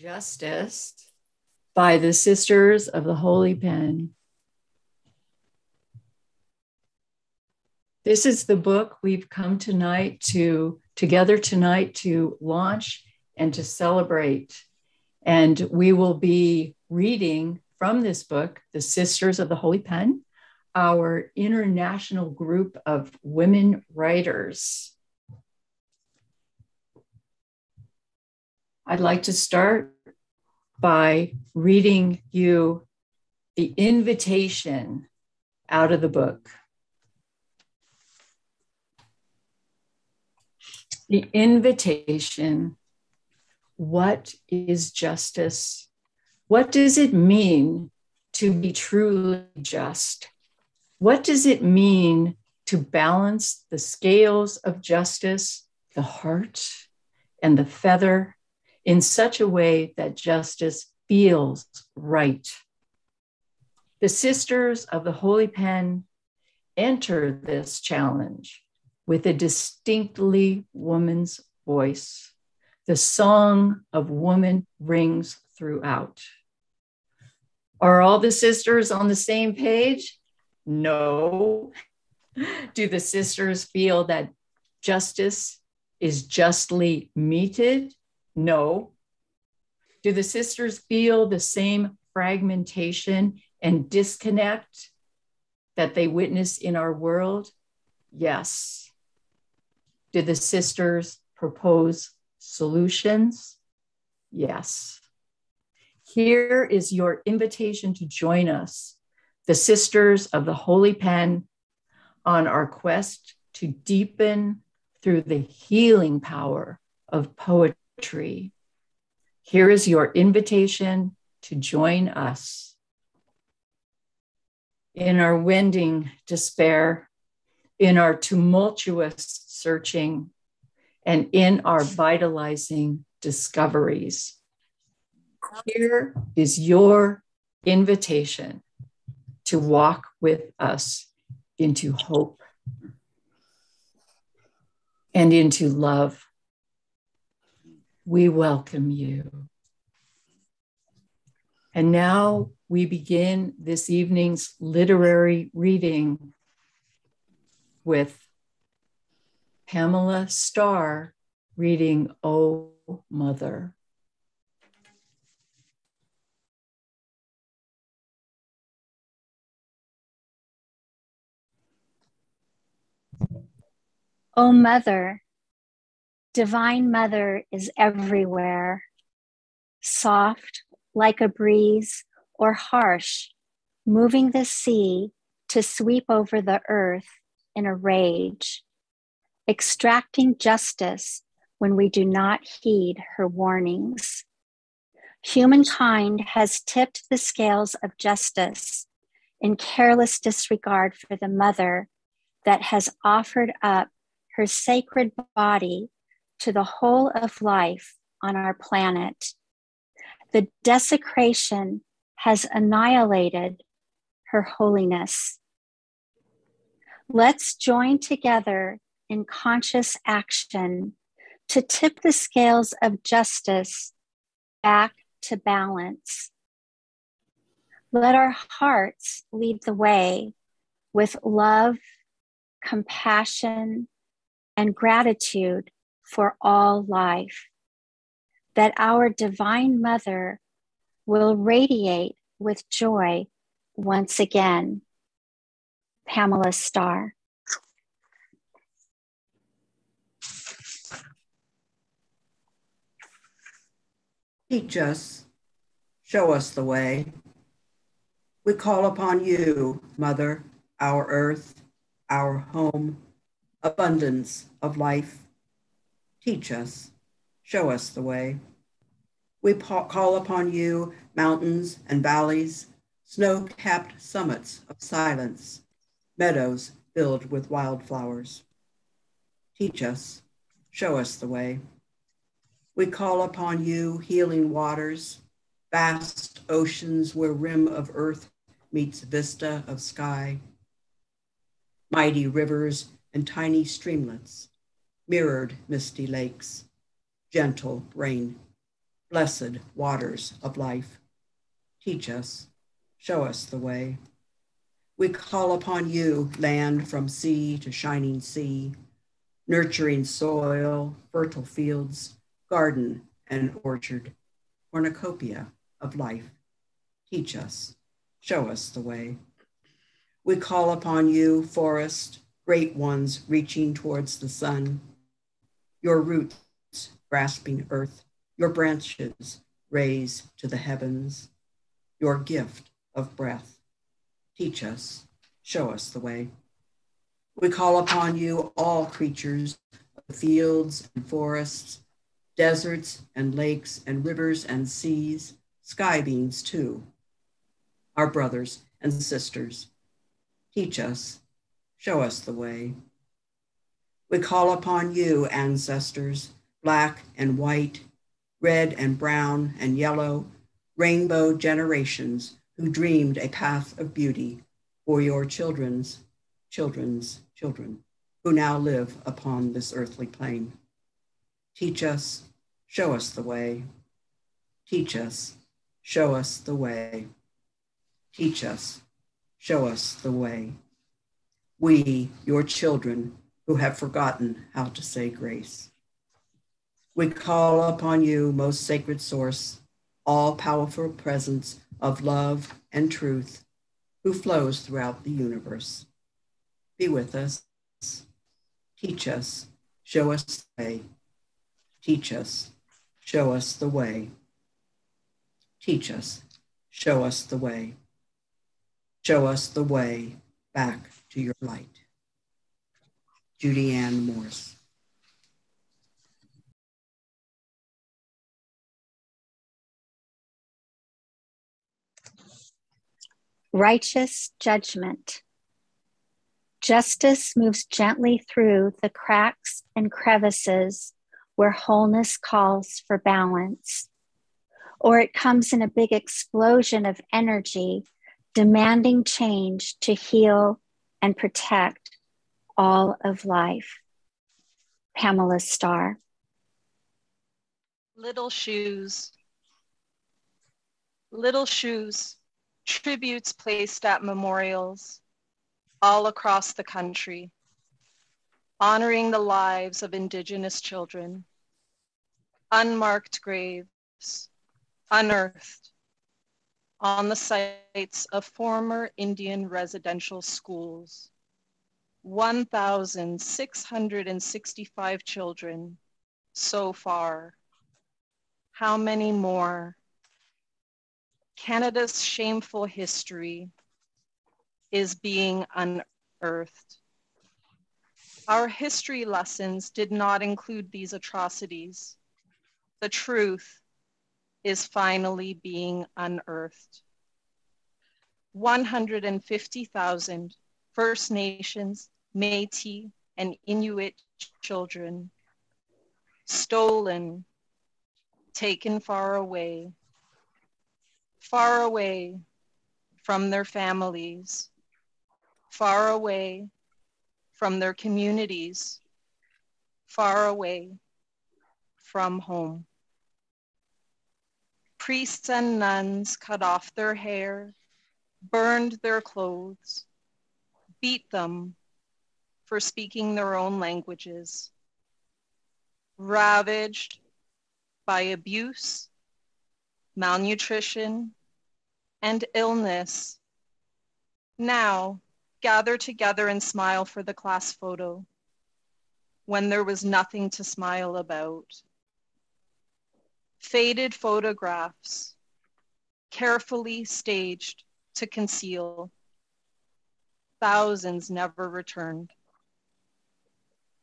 Justice by the Sisters of the Holy Pen. This is the book we've come together tonight to launch and to celebrate. And we will be reading from this book, The Sisters of the Holy Pen, our international group of women writers. I'd like to start by reading you the invitation out of the book. The invitation. What is justice? What does it mean to be truly just? What does it mean to balance the scales of justice, the heart and the feather, in such a way that justice feels right? The Sisters of the Holy Pen enter this challenge with a distinctly woman's voice. The song of woman rings throughout. Are all the sisters on the same page? No. Do the sisters feel that justice is justly meted? No. Do the sisters feel the same fragmentation and disconnect that they witness in our world? Yes. Do the sisters propose solutions? Yes. Here is your invitation to join us, the Sisters of the Holy Pen, on our quest to deepen through the healing power of poetry. Here is your invitation to join us. In our wending despair, in our tumultuous searching, and in our vitalizing discoveries. Here is your invitation to walk with us into hope and into love. We welcome you. And now we begin this evening's literary reading with Pamela Starr reading O Mother. O Mother, Divine Mother is everywhere, soft like a breeze, or harsh, moving the sea to sweep over the earth in a rage, extracting justice when we do not heed her warnings. Humankind has tipped the scales of justice in careless disregard for the mother that has offered up her sacred body to the whole of life on our planet. The desecration has annihilated her holiness. Let's join together in conscious action to tip the scales of justice back to balance. Let our hearts lead the way with love, compassion, and gratitude for all life, that our Divine Mother will radiate with joy once again. Pamela Starr. Teach us, show us the way. We call upon you, Mother, our earth, our home, abundance of life. Teach us, show us the way. We call upon you, mountains and valleys, snow-capped summits of silence, meadows filled with wildflowers. Teach us, show us the way. We call upon you, healing waters, vast oceans where rim of earth meets vista of sky, mighty rivers and tiny streamlets, mirrored misty lakes, gentle rain, blessed waters of life. Teach us, show us the way. We call upon you, land from sea to shining sea, nurturing soil, fertile fields, garden and orchard, cornucopia of life. Teach us, show us the way. We call upon you, forest, great ones reaching towards the sun, your roots grasping earth, your branches raised to the heavens, your gift of breath. Teach us, show us the way. We call upon you, all creatures of the fields and forests, deserts and lakes and rivers and seas, sky beings too, our brothers and sisters. Teach us, show us the way. We call upon you, ancestors, black and white, red and brown and yellow, rainbow generations who dreamed a path of beauty for your children's children's children who now live upon this earthly plane. Teach us, show us the way. Teach us, show us the way. Teach us, show us the way. We, your children, who have forgotten how to say grace. We call upon you, most sacred source, all-powerful presence of love and truth, who flows throughout the universe. Be with us. Teach us, show us the way. Teach us, show us the way. Teach us, show us the way. Show us the way back to your light. JudyAnne Morse. Righteous judgment. Justice moves gently through the cracks and crevices where wholeness calls for balance, or it comes in a big explosion of energy demanding change to heal and protect all of life. Pamela Starr. Little shoes. Little shoes, tributes placed at memorials all across the country, honoring the lives of Indigenous children. Unmarked graves, unearthed on the sites of former Indian residential schools. 1,665 children so far. How many more? Canada's shameful history is being unearthed. Our history lessons did not include these atrocities. The truth is finally being unearthed. 150,000 First Nations, Métis, and Inuit children stolen, taken far away from their families, far away from their communities, far away from home. Priests and nuns cut off their hair, burned their clothes, beat them for speaking their own languages, ravaged by abuse, malnutrition, and illness. Now, gather together and smile for the class photo when there was nothing to smile about. Faded photographs, carefully staged to conceal. Thousands never returned.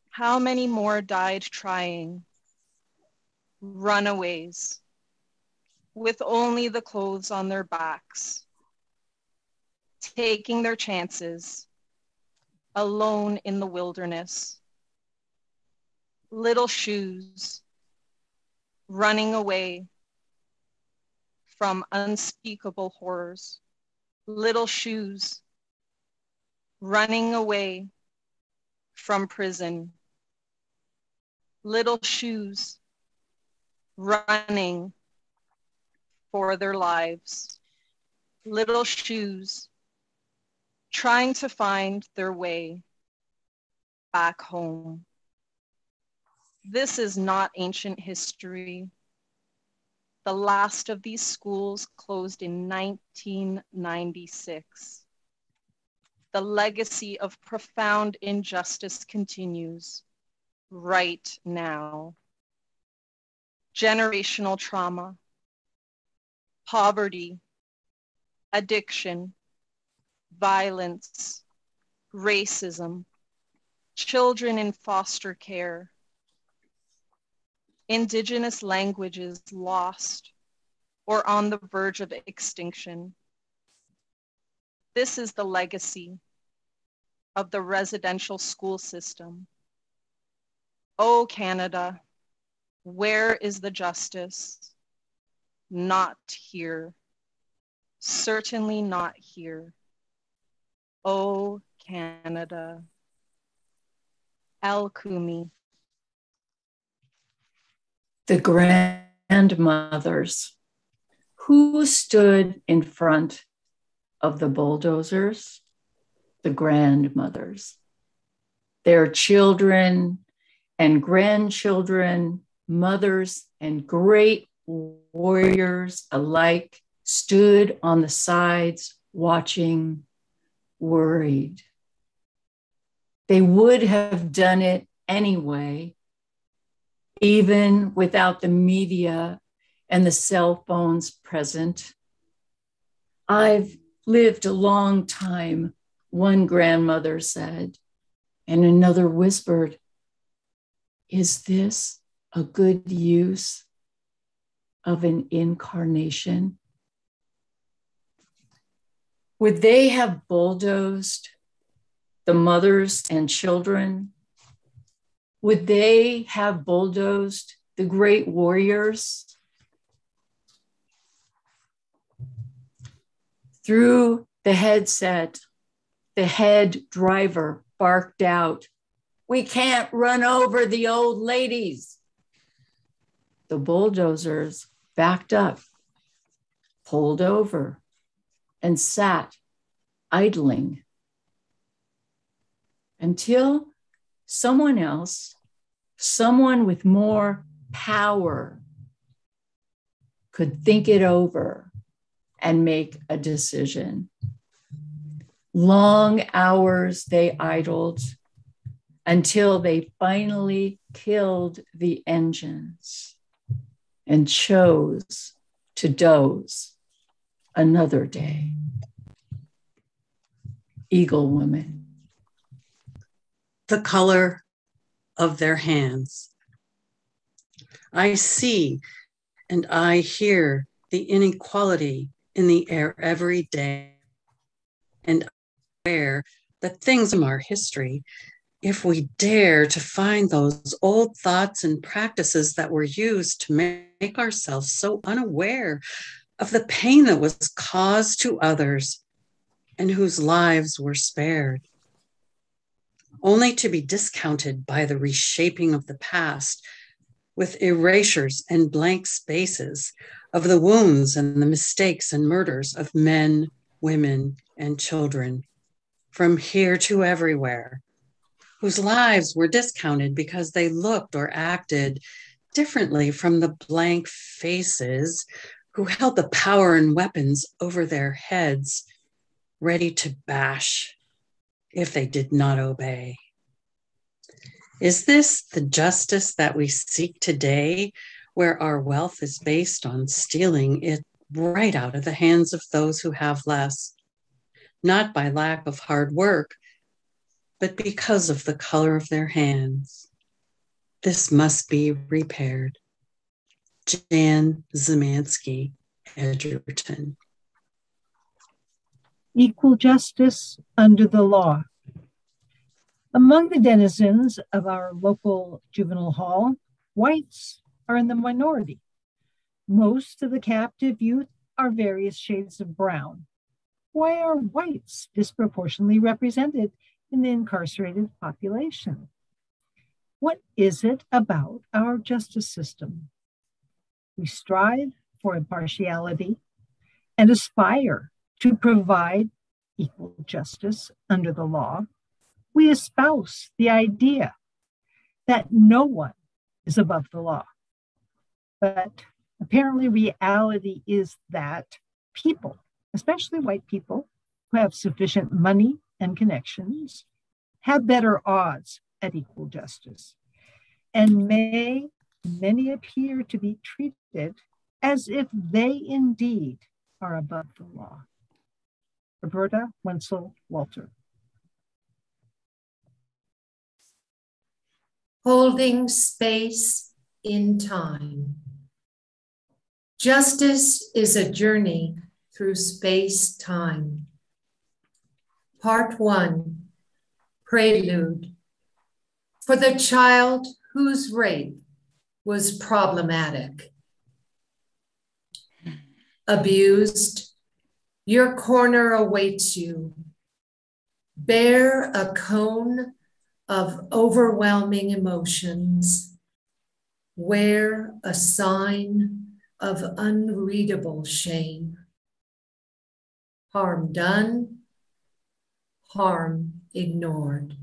How many more died trying? Runaways, with only the clothes on their backs, taking their chances, alone in the wilderness. Little shoes, running away from unspeakable horrors. Little shoes, running away from prison. Little shoes, running for their lives. Little shoes, trying to find their way back home. This is not ancient history. The last of these schools closed in 1996. The legacy of profound injustice continues right now. Generational trauma, poverty, addiction, violence, racism, children in foster care, Indigenous languages lost or on the verge of extinction. This is the legacy of the residential school system. Oh, Canada, where is the justice? Not here. Certainly not here. Oh, Canada. Elle, Koumi. The grandmothers who stood in front of the bulldozers, the grandmothers, their children and grandchildren, mothers and great warriors alike stood on the sides watching, worried. They would have done it anyway, even without the media and the cell phones present. I've lived a long time, one grandmother said, and another whispered, is this a good use of an incarnation? Would they have bulldozed the mothers and children? Would they have bulldozed the great warriors? Through the headset, the head driver barked out, "We can't run over the old ladies." The bulldozers backed up, pulled over, and sat idling until someone else, someone with more power, could think it over and make a decision. Long hours they idled until they finally killed the engines and chose to doze another day. Eagle Woman. The color of their hands. I see and I hear the inequality in the air every day, and aware that things in our history, if we dare to find those old thoughts and practices that were used to make ourselves so unaware of the pain that was caused to others and whose lives were spared, only to be discounted by the reshaping of the past with erasures and blank spaces of the wounds and the mistakes and murders of men, women, and children from here to everywhere, whose lives were discounted because they looked or acted differently from the blank faces who held the power and weapons over their heads, ready to bash if they did not obey. Is this the justice that we seek today, where our wealth is based on stealing it right out of the hands of those who have less, not by lack of hard work, but because of the color of their hands? This must be repaired. Jan Zemansky, Edgerton. Equal justice under the law. Among the denizens of our local juvenile hall, whites are in the minority. Most of the captive youth are various shades of brown. Why are whites disproportionately represented in the incarcerated population? What is it about our justice system? We strive for impartiality and aspire to provide equal justice under the law. We espouse the idea that no one is above the law. But apparently reality is that people, especially white people who have sufficient money and connections, have better odds at equal justice. And many appear to be treated as if they indeed are above the law. Roberta, Wentzel-Walter. Holding space in time. Justice is a journey through space-time. Part 1, Prelude. For the child whose rape was problematic. Abused, your corner awaits you. Bear a cone of overwhelming emotions. Wear a sign of unreadable shame. Harm done, harm ignored.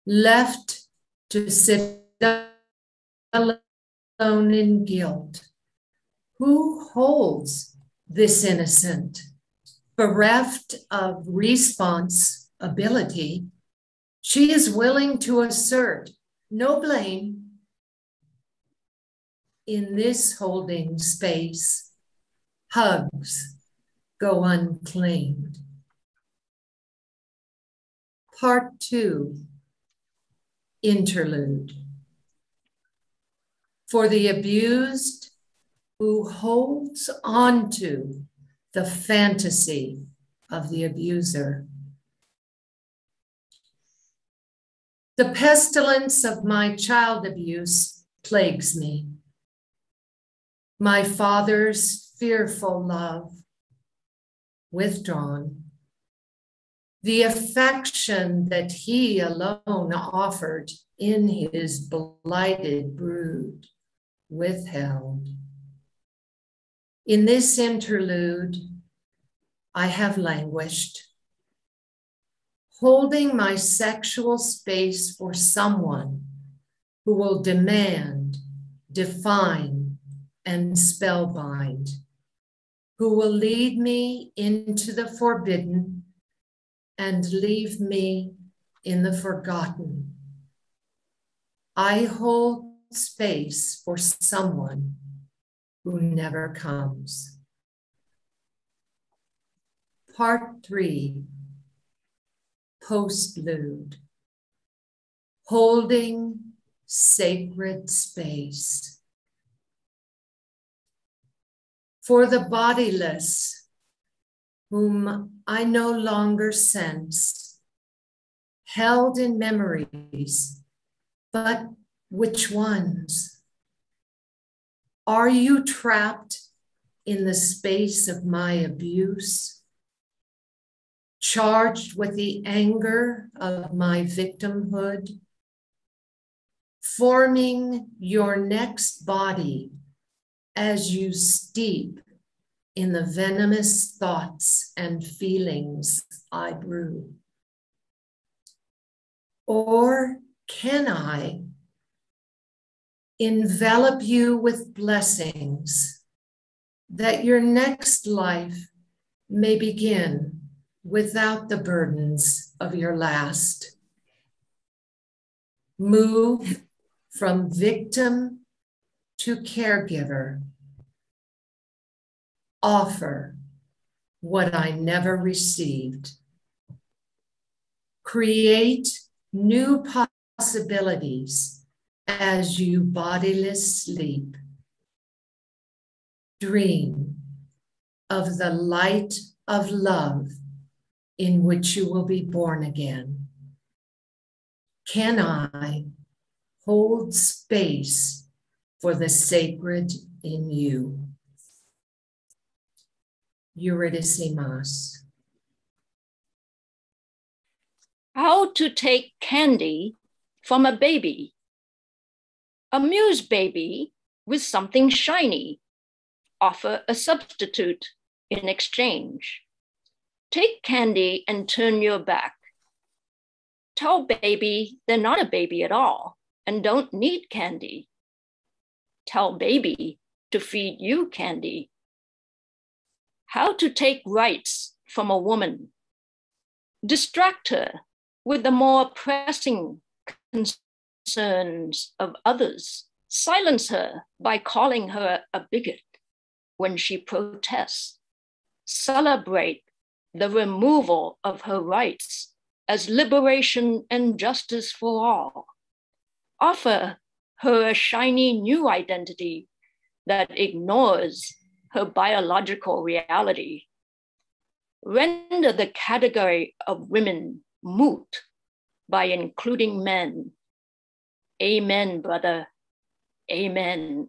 Left to sit alone in guilt. Who holds this innocent? Bereft of responsibility, she is willing to assert no blame. In this holding space, hugs go unclaimed. Part 2, Interlude. For the abused who holds on to the fantasy of the abuser. The pestilence of my child abuse plagues me. My father's fearful love withdrawn. The affection that he alone offered in his blighted brood withheld. In this interlude, I have languished, holding my sexual space for someone who will demand, define, and spellbind, who will lead me into the forbidden and leave me in the forgotten. I hold space for someone who never comes. Part 3, Postlude, Holding Sacred Space. For the bodiless, whom I no longer sense, held in memories, but which ones? Are you trapped in the space of my abuse, charged with the anger of my victimhood, forming your next body as you steep in the venomous thoughts and feelings I brew? Or can I envelop you with blessings that your next life may begin without the burdens of your last? Move from victim to caregiver. Offer what I never received. Create new possibilities as you bodiless sleep. Dream of the light of love in which you will be born again. Can I hold space for the sacred in you? Eurydice Maas. How to take candy from a baby. Amuse baby with something shiny. Offer a substitute in exchange. Take candy and turn your back. Tell baby they're not a baby at all and don't need candy. Tell baby to feed you candy. How to take rights from a woman. Distract her with the more pressing concerns of others. Silence her by calling her a bigot when she protests. Celebrate the removal of her rights as liberation and justice for all. Offer her a shiny new identity that ignores her biological reality. Render the category of women moot by including men. Amen, brother. Amen.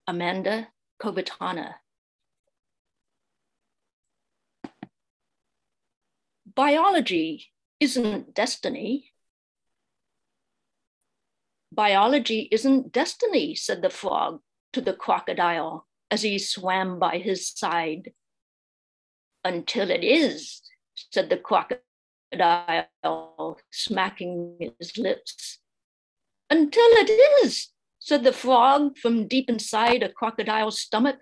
Amanda Kovattana. Biology isn't destiny. Biology isn't destiny, said the frog to the crocodile as he swam by his side. Until it is, said the crocodile, smacking his lips. Until it is, said the frog from deep inside a crocodile's stomach.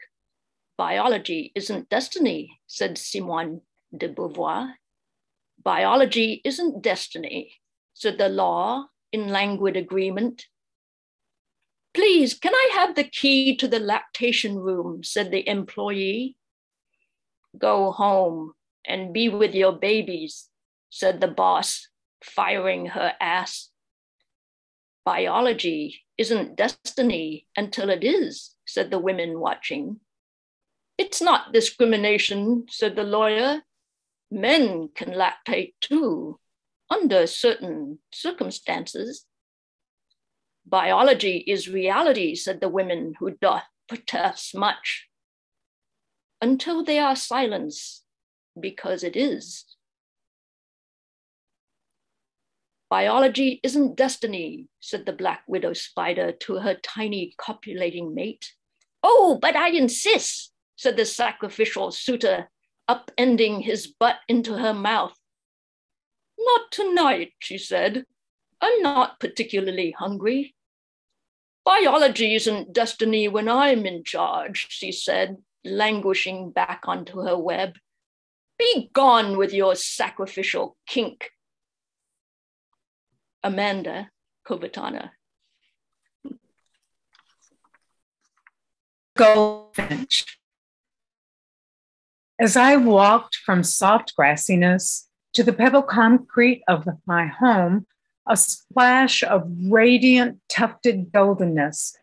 Biology isn't destiny, said Simone de Beauvoir. Biology isn't destiny, said the law in languid agreement. Please, can I have the key to the lactation room, said the employee. Go home and be with your babies, said the boss, firing her ass. Biology isn't destiny until it is, said the women watching. It's not discrimination, said the lawyer. Men can lactate too, under certain circumstances. Biology is reality, said the women who doth protest much. Until they are silenced, because it is. Biology isn't destiny, said the black widow spider to her tiny copulating mate. Oh, but I insist, said the sacrificial suitor, upending his butt into her mouth. Not tonight, she said. I'm not particularly hungry. Biology isn't destiny when I'm in charge, she said, languishing back onto her web. Be gone with your sacrificial kink. Amanda Kovattana. Goldfinch. As I walked from soft grassiness to the pebble concrete of my home, a splash of radiant tufted goldenness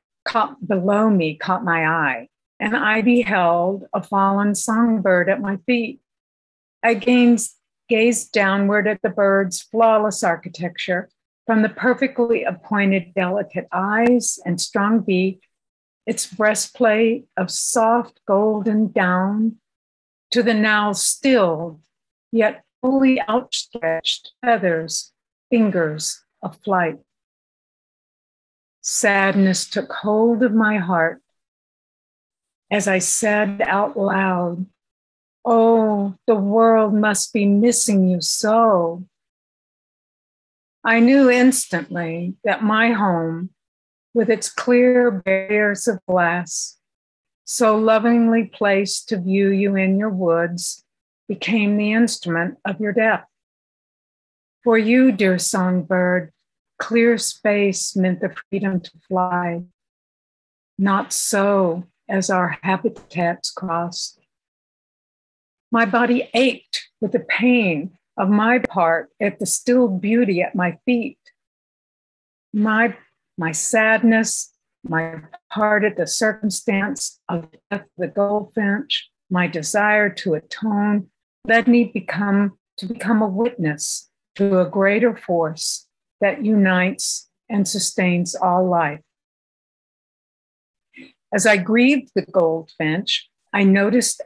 below me caught my eye, and I beheld a fallen songbird at my feet. I gazed downward at the bird's flawless architecture, from the perfectly appointed, delicate eyes and strong beak, its breastplate of soft golden down, to the now stilled, yet fully outstretched feathers, fingers of flight. Sadness took hold of my heart as I said out loud, "Oh, the world must be missing you so." I knew instantly that my home, with its clear barriers of glass, so lovingly placed to view you in your woods, became the instrument of your death. For you, dear songbird, clear space meant the freedom to fly. Not so as our habitats crossed. My body ached with the pain of my part at the stilled beauty at my feet. My sadness, my part at the circumstance of the death of the goldfinch, my desire to atone, led me to become a witness to a greater force that unites and sustains all life. As I grieved the goldfinch, I noticed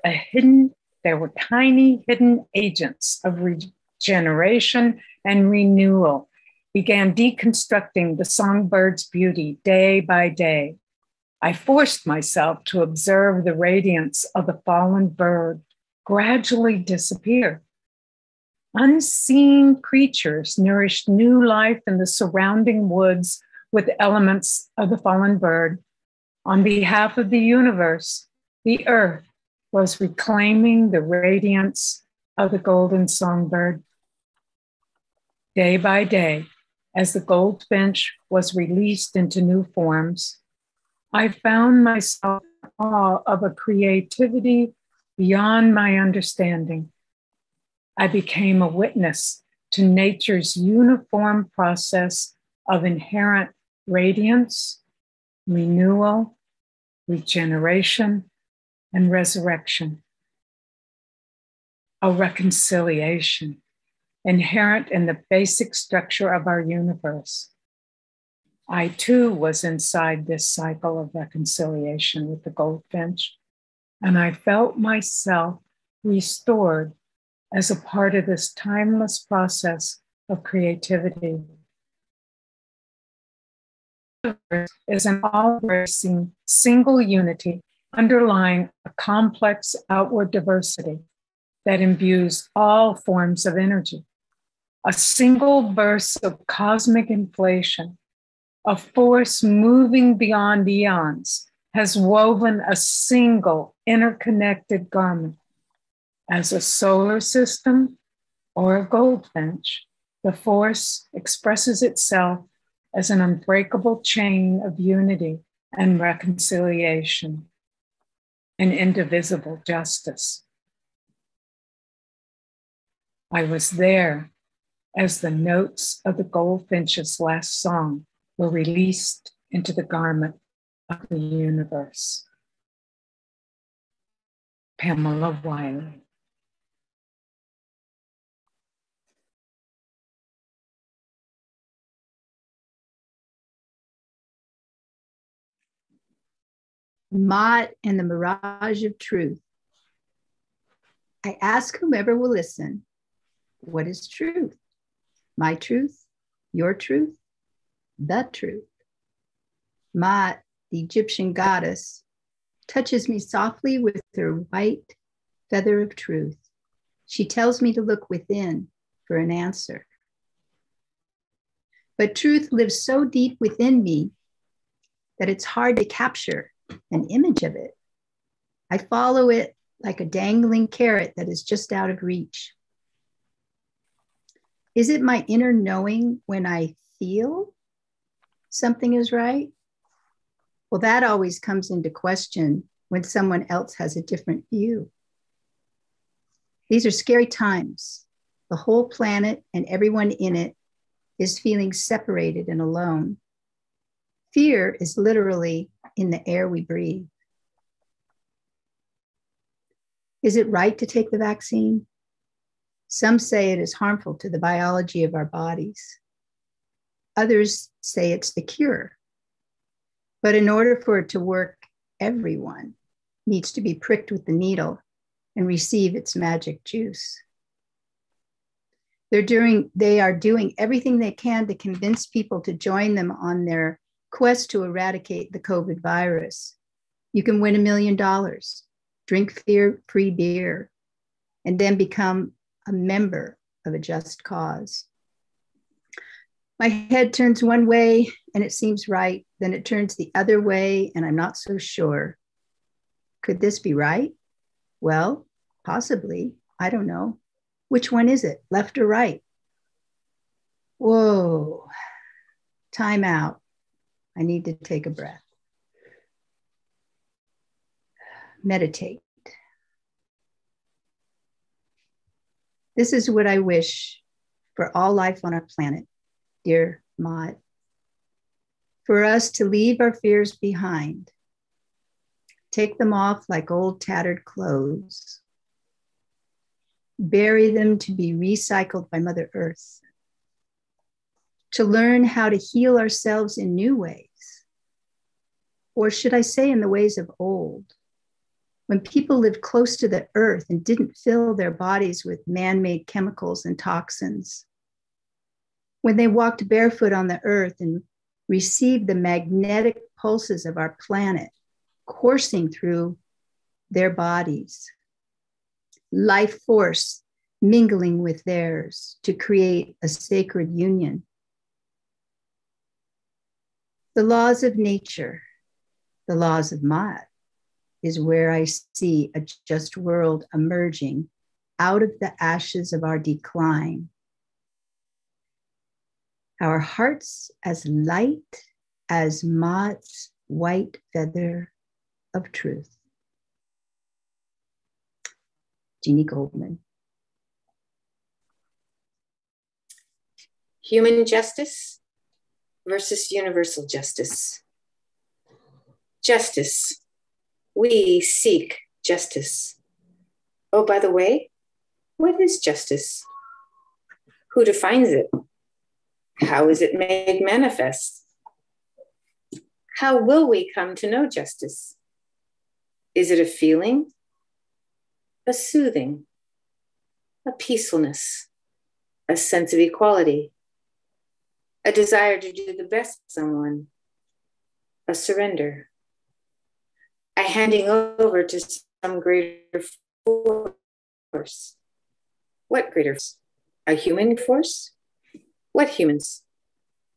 there were tiny hidden agents of regeneration and renewal, began deconstructing the songbird's beauty day by day. I forced myself to observe the radiance of the fallen bird gradually disappear. Unseen creatures nourished new life in the surrounding woods with elements of the fallen bird. On behalf of the universe, the earth was reclaiming the radiance of the golden songbird. Day by day, as the goldfinch was released into new forms, I found myself in awe of a creativity beyond my understanding. I became a witness to nature's uniform process of inherent radiance, renewal, regeneration, and resurrection. A reconciliation inherent in the basic structure of our universe. I too was inside this cycle of reconciliation with the goldfinch, and I felt myself restored as a part of this timeless process of creativity. The universe is an all-embracing single unity underlying a complex outward diversity that imbues all forms of energy. A single burst of cosmic inflation, a force moving beyond eons, has woven a single interconnected garment. As a solar system or a goldfinch, the force expresses itself as an unbreakable chain of unity and reconciliation, an indivisible justice. I was there as the notes of the goldfinch's last song were released into the garment of the universe. Pamela Wylie. Maat and the Mirage of Truth. I ask whomever will listen, what is truth? My truth, your truth, the truth. Maat, the Egyptian goddess, touches me softly with her white feather of truth. She tells me to look within for an answer. But truth lives so deep within me that it's hard to capture an image of it. I follow it like a dangling carrot that is just out of reach. Is it my inner knowing when I feel something is right? Well, that always comes into question when someone else has a different view. These are scary times. The whole planet and everyone in it is feeling separated and alone. Fear is literally in the air we breathe. Is it right to take the vaccine? Some say it is harmful to the biology of our bodies. Others say it's the cure. But in order for it to work, everyone needs to be pricked with the needle and receive its magic juice. They are doing everything they can to convince people to join them on their quest to eradicate the COVID virus. You can win $1 million, drink fear-free beer, and then become a member of a just cause. My head turns one way and it seems right, then it turns the other way and I'm not so sure. Could this be right? Well, possibly, I don't know. Which one is it, left or right? Whoa, time out. I need to take a breath. Meditate. This is what I wish for all life on our planet, dear Maud. For us to leave our fears behind, take them off like old tattered clothes, bury them to be recycled by Mother Earth, to learn how to heal ourselves in new ways, or should I say in the ways of old, when people lived close to the earth and didn't fill their bodies with man-made chemicals and toxins, when they walked barefoot on the earth and received the magnetic pulses of our planet coursing through their bodies, life force mingling with theirs to create a sacred union. The laws of nature, the laws of Maat, is where I see a just world emerging out of the ashes of our decline. Our hearts as light as Maat's white feather of truth. Jeannie Goldman. Human justice versus universal justice. Justice. We seek justice. Oh, by the way, what is justice? Who defines it? How is it made manifest? How will we come to know justice? Is it a feeling, a soothing, a peacefulness, a sense of equality, a desire to do the best for someone, a surrender, a handing over to some greater force? What greater force? A human force? What humans?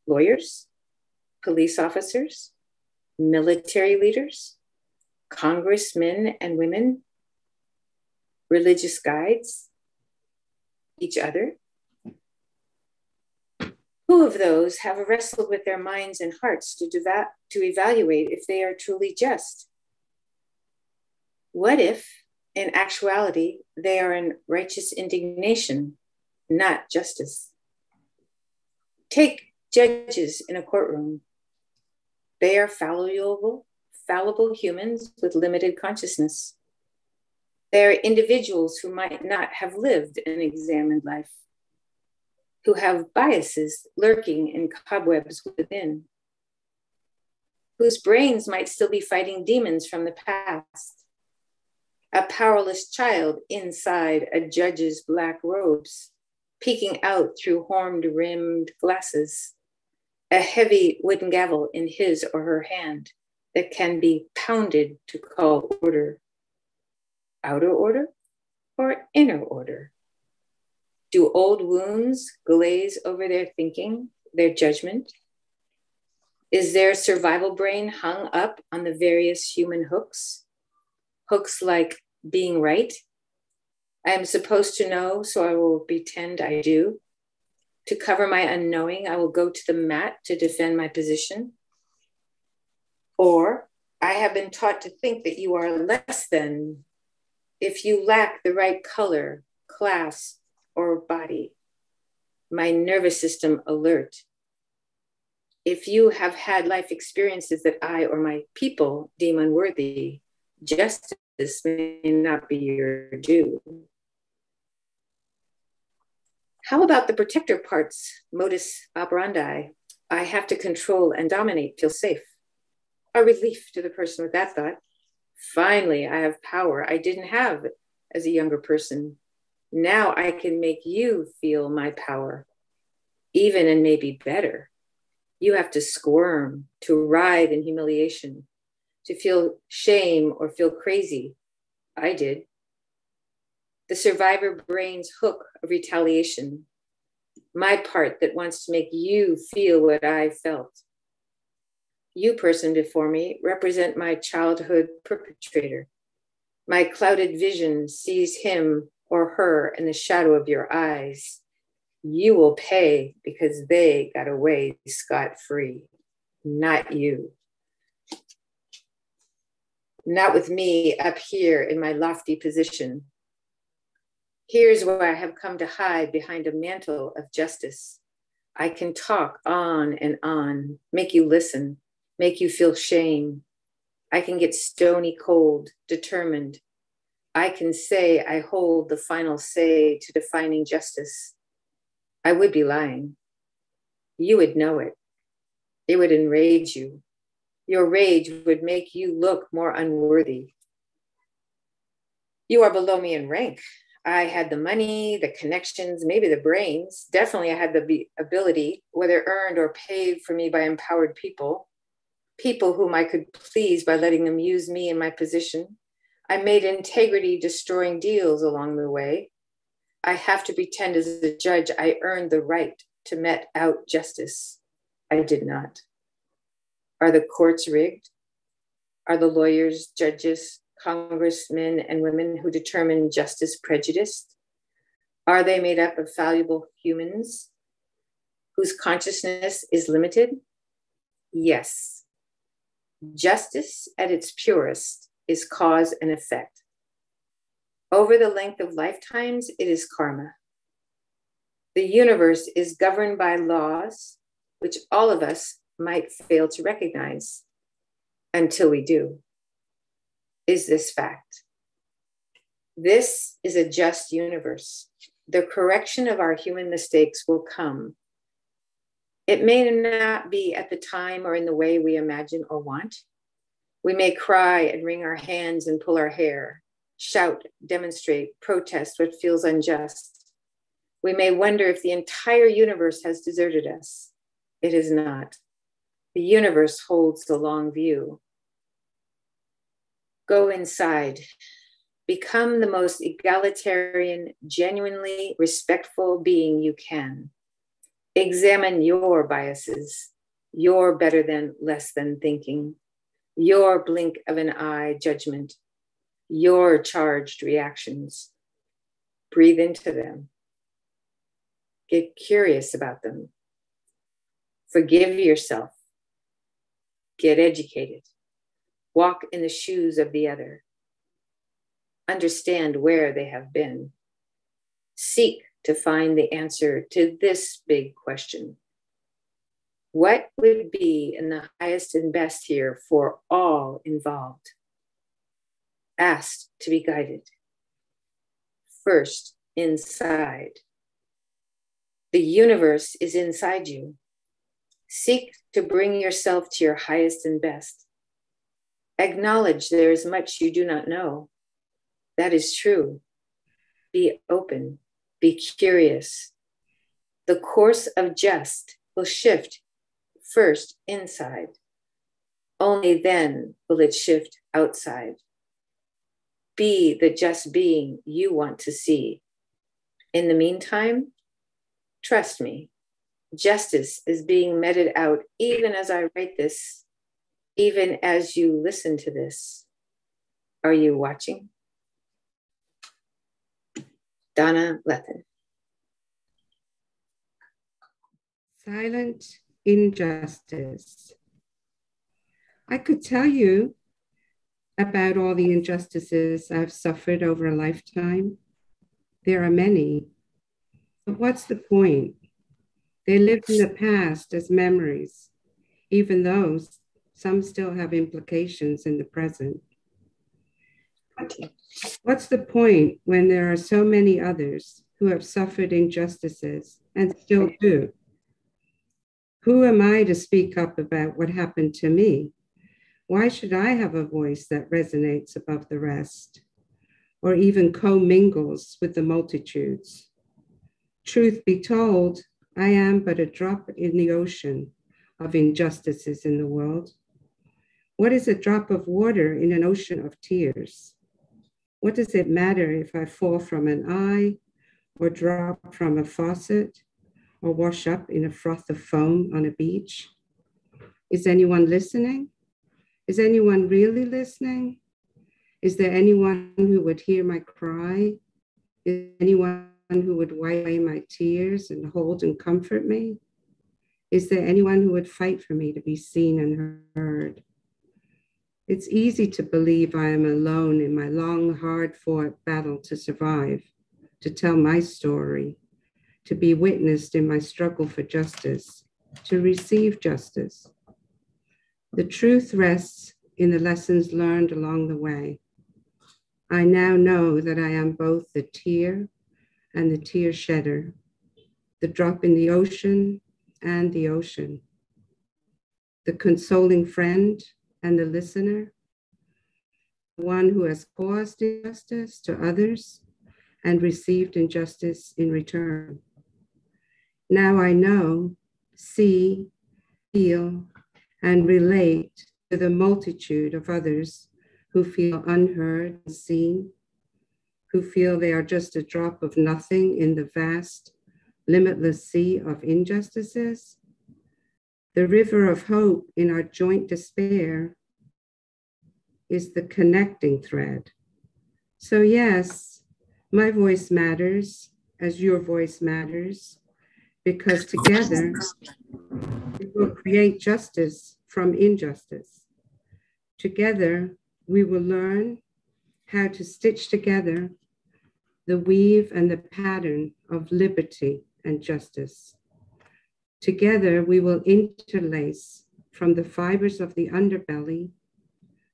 Lawyers? Police officers? Military leaders? Congressmen and women? Religious guides? Each other? Who of those have wrestled with their minds and hearts to evaluate if they are truly just? What if, in actuality, they are in righteous indignation, not justice? Take judges in a courtroom. They are fallible humans with limited consciousness. They are individuals who might not have lived an examined life, who have biases lurking in cobwebs within, whose brains might still be fighting demons from the past. A powerless child inside a judge's black robes, peeking out through horn-rimmed glasses, a heavy wooden gavel in his or her hand that can be pounded to call order. Outer order or inner order? Do old wounds glaze over their thinking, their judgment? Is their survival brain hung up on the various human hooks? Hooks like being right. I am supposed to know, so I will pretend I do. To cover my unknowing, I will go to the mat to defend my position. Or I have been taught to think that you are less than if you lack the right color, class or body. My nervous system alert. If you have had life experiences that I or my people deem unworthy, justice may not be your due. How about the protector parts, modus operandi? I have to control and dominate, feel safe. A relief to the person with that thought. Finally, I have power I didn't have as a younger person. Now I can make you feel my power, even and maybe better. You have to squirm, to writhe in humiliation, to feel shame or feel crazy. I did. The survivor brain's hook of retaliation, my part that wants to make you feel what I felt. You, person before me, represent my childhood perpetrator. My clouded vision sees him or her in the shadow of your eyes. You will pay because they got away scot-free, not you. Not with me up here in my lofty position. Here's where I have come to hide behind a mantle of justice. I can talk on and on, make you listen, make you feel shame. I can get stony cold, determined. I can say I hold the final say to defining justice. I would be lying. You would know it. It would enrage you. Your rage would make you look more unworthy. You are below me in rank. I had the money, the connections, maybe the brains. Definitely I had the ability, whether earned or paid for me by empowered people, people whom I could please by letting them use me in my position. I made integrity destroying deals along the way. I have to pretend as a judge I earned the right to met out justice. I did not. Are the courts rigged? Are the lawyers, judges, congressmen, and women who determine justice prejudiced? Are they made up of fallible humans whose consciousness is limited? Yes. Justice at its purest is cause and effect. Over the length of lifetimes, it is karma. The universe is governed by laws, which all of us might fail to recognize until we do. Is this fact? This is a just universe. The correction of our human mistakes will come. It may not be at the time or in the way we imagine or want. We may cry and wring our hands and pull our hair, shout, demonstrate, protest what feels unjust. We may wonder if the entire universe has deserted us. It is not. The universe holds the long view. Go inside. Become the most egalitarian, genuinely respectful being you can. Examine your biases, your better than, less than thinking, your blink of an eye judgment, your charged reactions. Breathe into them. Get curious about them. Forgive yourself. Get educated. Walk in the shoes of the other. Understand where they have been. Seek to find the answer to this big question. What would be in the highest and best here for all involved? Ask to be guided. First, inside. The universe is inside you. Seek to bring yourself to your highest and best. Acknowledge there is much you do not know. That is true. Be open. Be curious. The course of just will shift first inside. Only then will it shift outside. Be the just being you want to see. In the meantime, trust me, justice is being meted out even as I write this, even as you listen to this. Are you watching? Donna, Blethen. Silent injustice. I could tell you about all the injustices I've suffered over a lifetime. There are many. But what's the point? They lived in the past as memories, even though some still have implications in the present. What's the point when there are so many others who have suffered injustices and still do? Who am I to speak up about what happened to me? Why should I have a voice that resonates above the rest, or even co-mingles with the multitudes? Truth be told, I am but a drop in the ocean of injustices in the world. What is a drop of water in an ocean of tears? What does it matter if I fall from an eye, or drop from a faucet, or wash up in a froth of foam on a beach? Is anyone listening? Is anyone really listening? Is there anyone who would hear my cry? Is anyone who would wipe away my tears and hold and comfort me? Is there anyone who would fight for me to be seen and heard? It's easy to believe I am alone in my long, hard-fought battle to survive, to tell my story, to be witnessed in my struggle for justice, to receive justice. The truth rests in the lessons learned along the way. I now know that I am both the tear and the tear shedder, the drop in the ocean and the ocean, the consoling friend and the listener, the one who has caused injustice to others and received injustice in return. Now I know, see, feel, and relate to the multitude of others who feel unheard and seen, who feel they are just a drop of nothing in the vast, limitless sea of injustices. The river of hope in our joint despair is the connecting thread. So yes, my voice matters as your voice matters, because together we will create justice from injustice. Together, we will learn how to stitch together the weave and the pattern of liberty and justice. Together, we will interlace from the fibers of the underbelly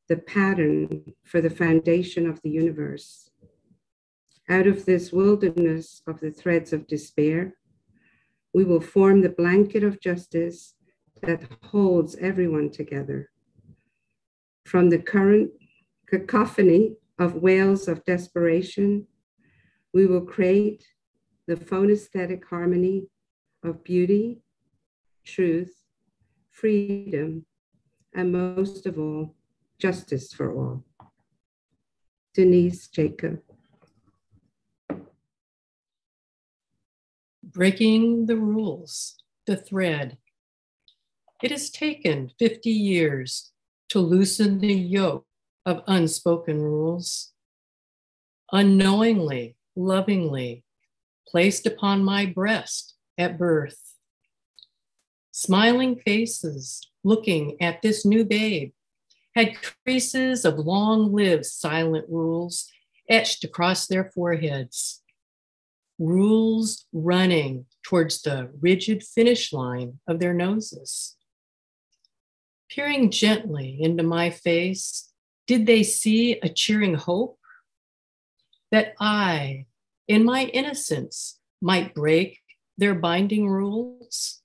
the pattern for the foundation of the universe. Out of this wilderness of the threads of despair, we will form the blanket of justice that holds everyone together. From the current cacophony of wails of desperation, we will create the phonesthetic harmony of beauty, truth, freedom, and most of all, justice for all. Denise, Jakob. Breaking the rules, the thread. It has taken 50 years to loosen the yoke of unspoken rules. Unknowingly, lovingly, placed upon my breast at birth. Smiling faces looking at this new babe had creases of long-lived silent rules etched across their foreheads. Rules running towards the rigid finish line of their noses. Peering gently into my face, did they see a cheering hope? That I, in my innocence, might break their binding rules?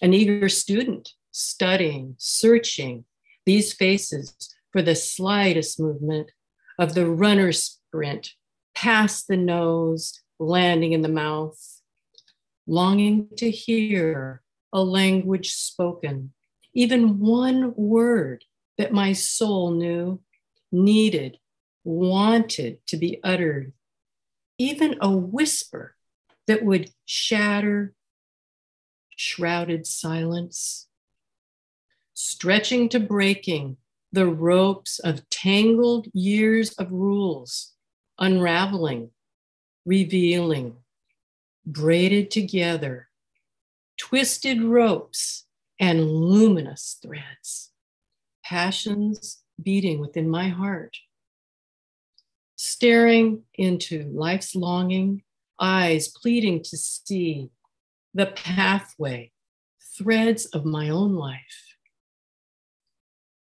An eager student, studying, searching these faces for the slightest movement of the runner's sprint, past the nose, landing in the mouth, longing to hear a language spoken, even one word that my soul knew, needed, wanted to be uttered, even a whisper that would shatter shrouded silence, stretching to breaking the ropes of tangled years of rules, unraveling, revealing, braided together, twisted ropes and luminous threads, passions beating within my heart. staring into life's longing, eyes pleading to see the pathway, threads of my own life,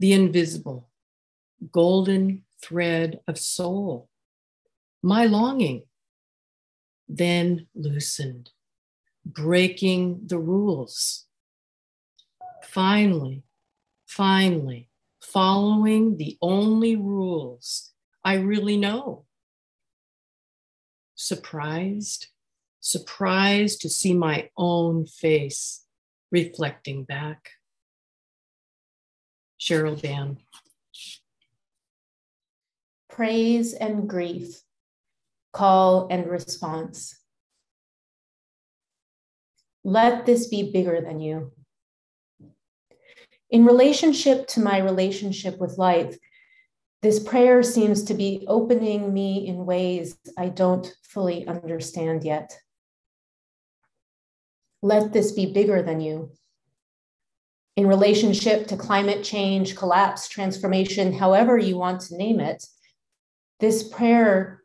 the invisible, golden thread of soul, my longing, then loosened, breaking the rules. Finally, following the only rules I really know. Surprised to see my own face reflecting back. Cheryl Ban. Praise and grief, call and response. Let this be bigger than you. In relationship to my relationship with life, this prayer seems to be opening me in ways I don't fully understand yet. Let this be bigger than you. In relationship to climate change, collapse, transformation, however you want to name it, this prayer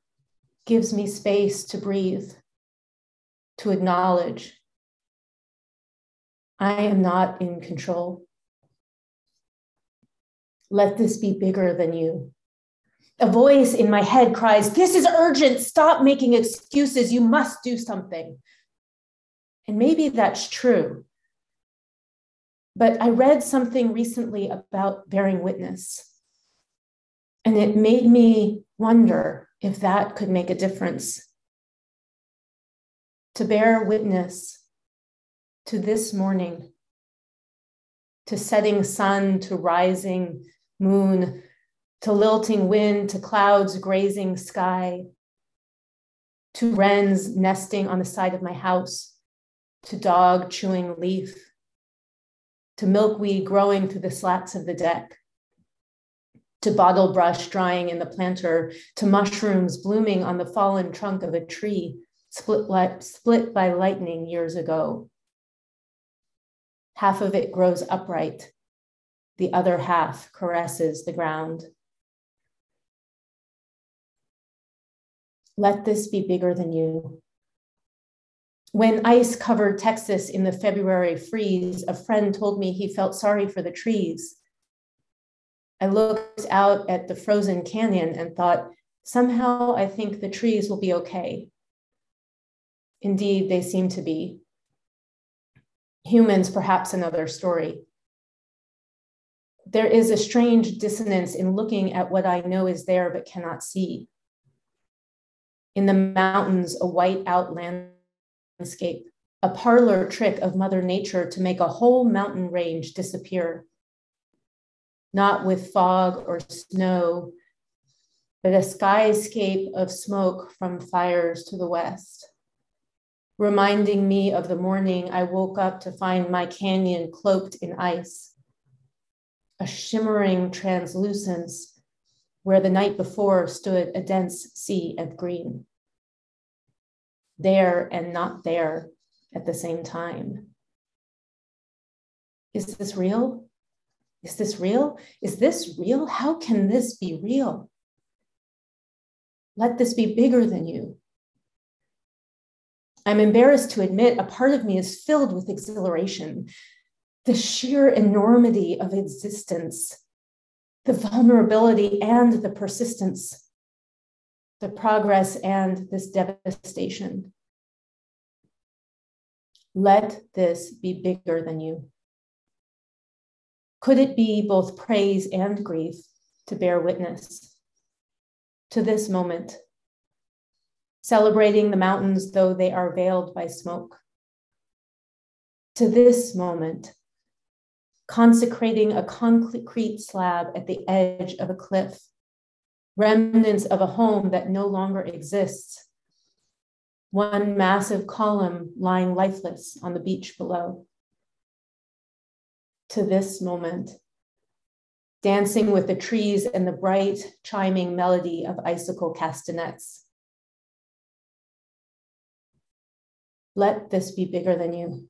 gives me space to breathe, to acknowledge I am not in control. Let this be bigger than you. A voice in my head cries, "This is urgent. Stop making excuses. You must do something." And maybe that's true. But I read something recently about bearing witness. And it made me wonder if that could make a difference. To bear witness to this morning, to setting sun, to rising moon, to lilting wind, to clouds grazing sky, to wrens nesting on the side of my house, to dog chewing leaf, to milkweed growing through the slats of the deck, to bottle brush drying in the planter, to mushrooms blooming on the fallen trunk of a tree split by lightning years ago. Half of it grows upright, the other half caresses the ground. Let this be bigger than you. When ice covered Texas in the February freeze, a friend told me he felt sorry for the trees. I looked out at the frozen canyon and thought, somehow I think the trees will be okay. Indeed, they seem to be. Humans, perhaps another story. There is a strange dissonance in looking at what I know is there but cannot see. In the mountains, a white-out landscape, a parlor trick of Mother Nature to make a whole mountain range disappear. Not with fog or snow, but a skyscape of smoke from fires to the west, reminding me of the morning I woke up to find my canyon cloaked in ice, a shimmering translucence where the night before stood a dense sea of green. There and not there at the same time. Is this real? Is this real? Is this real? How can this be real? Let this be bigger than you. I'm embarrassed to admit a part of me is filled with exhilaration. The sheer enormity of existence, the vulnerability and the persistence, the progress and this devastation. Let this be bigger than you. Could it be both praise and grief to bear witness to this moment, celebrating the mountains though they are veiled by smoke, to this moment, consecrating a concrete slab at the edge of a cliff, remnants of a home that no longer exists, one massive column lying lifeless on the beach below. To this moment, dancing with the trees and the bright chiming melody of icicle castanets. Let this be bigger than you.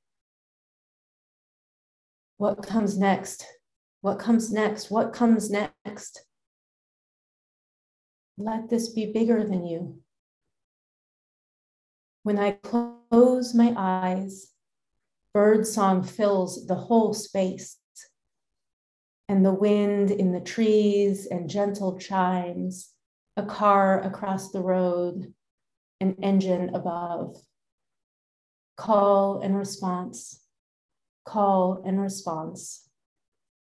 What comes next? What comes next? What comes next? Let this be bigger than you. When I close my eyes, birdsong fills the whole space, and the wind in the trees and gentle chimes, a car across the road, an engine above. Call and response, call and response,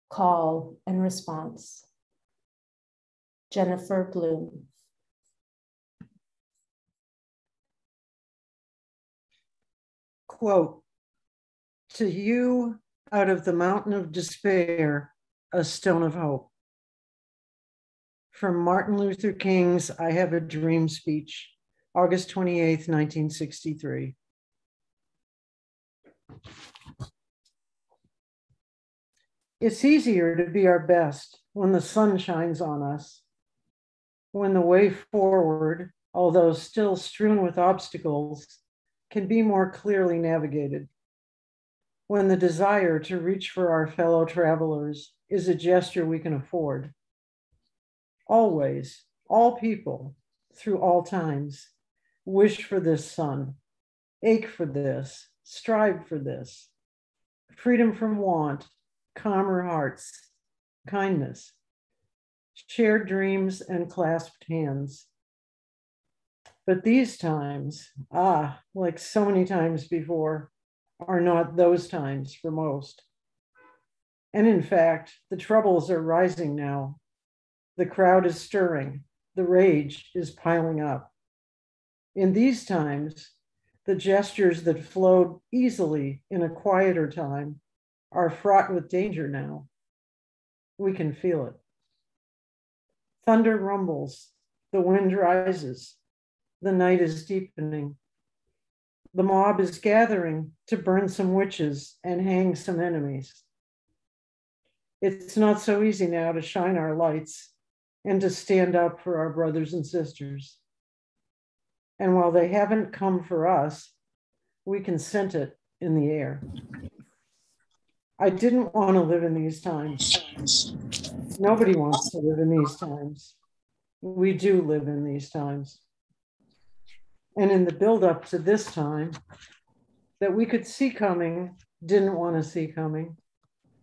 call and response. Jennifer Bloom. Quote, to you, out of the mountain of despair, a stone of hope. From Martin Luther King's I Have a Dream speech, August 28th, 1963. It's easier to be our best when the sun shines on us, when the way forward, although still strewn with obstacles, can be more clearly navigated, when the desire to reach for our fellow travelers is a gesture we can afford. Always, all people, through all times, wish for this sun, ache for this, strive for this, freedom from want, calmer hearts, kindness, shared dreams and clasped hands. But these times, like so many times before, are not those times for most. And in fact, the troubles are rising now. The crowd is stirring. The rage is piling up. In these times, the gestures that flowed easily in a quieter time are fraught with danger now. We can feel it. Thunder rumbles, the wind rises, the night is deepening. The mob is gathering to burn some witches and hang some enemies. It's not so easy now to shine our lights and to stand up for our brothers and sisters. And while they haven't come for us, we can scent it in the air. I didn't want to live in these times. Nobody wants to live in these times. We do live in these times. And in the buildup to this time that we could see coming, didn't want to see coming,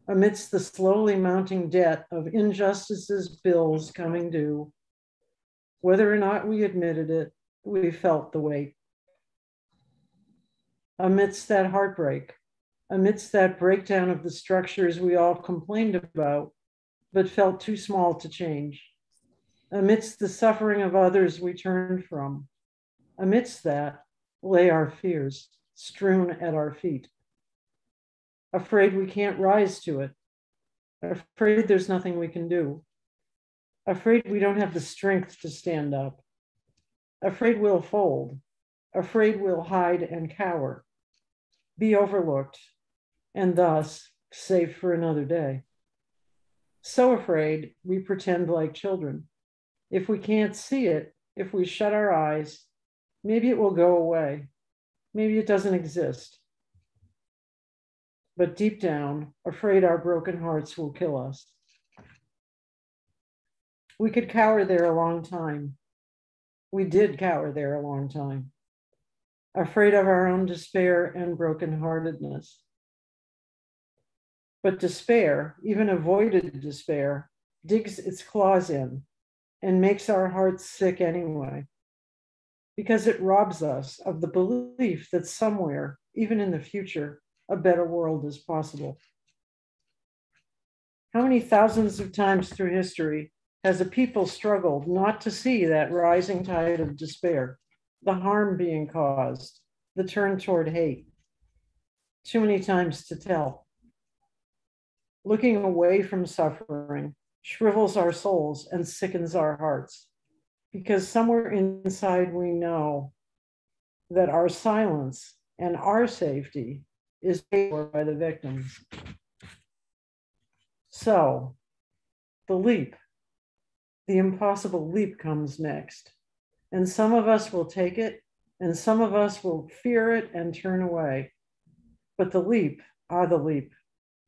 amidst the slowly mounting debt of injustices, bills coming due, whether or not we admitted it, we felt the weight. Amidst that heartbreak, amidst that breakdown of the structures we all complained about, but felt too small to change, amidst the suffering of others we turned from, amidst that lay our fears strewn at our feet. Afraid we can't rise to it, afraid there's nothing we can do, afraid we don't have the strength to stand up, afraid we'll fold, afraid we'll hide and cower, be overlooked, and thus safe for another day. So afraid we pretend like children. If we can't see it, if we shut our eyes, maybe it will go away. Maybe it doesn't exist. But deep down, afraid our broken hearts will kill us. We could cower there a long time. We did cower there a long time, afraid of our own despair and brokenheartedness. But despair, even avoided despair, digs its claws in and makes our hearts sick anyway, because it robs us of the belief that somewhere, even in the future, a better world is possible. How many thousands of times through history has a people struggled not to see that rising tide of despair, the harm being caused, the turn toward hate? Too many times to tell. Looking away from suffering shrivels our souls and sickens our hearts, because somewhere inside we know that our silence and our safety is paid for by the victims. So the leap, the impossible leap comes next. And some of us will take it, and some of us will fear it and turn away. But the leap, the leap,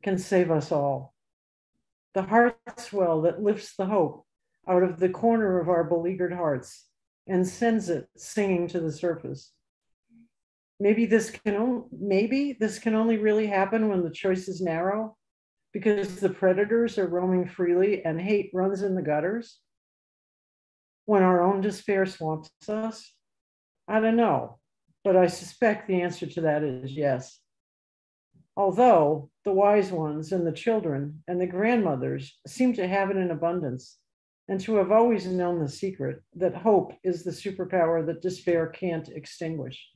can save us all. The heart swell that lifts the hope out of the corner of our beleaguered hearts and sends it singing to the surface. Maybe this can only really happen when the choice is narrow, because the predators are roaming freely and hate runs in the gutters. When our own despair swamps us? I don't know, but I suspect the answer to that is yes. Although the wise ones and the children and the grandmothers seem to have it in abundance and to have always known the secret that hope is the superpower that despair can't extinguish.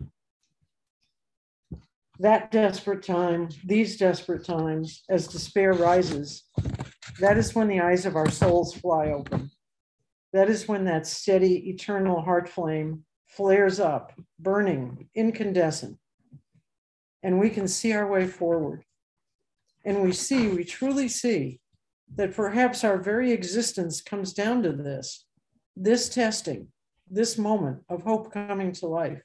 That desperate time, these desperate times, as despair rises, that is when the eyes of our souls fly open. That is when that steady, eternal heart flame flares up, burning, incandescent, and we can see our way forward. And we truly see that perhaps our very existence comes down to this testing, this moment of hope coming to life,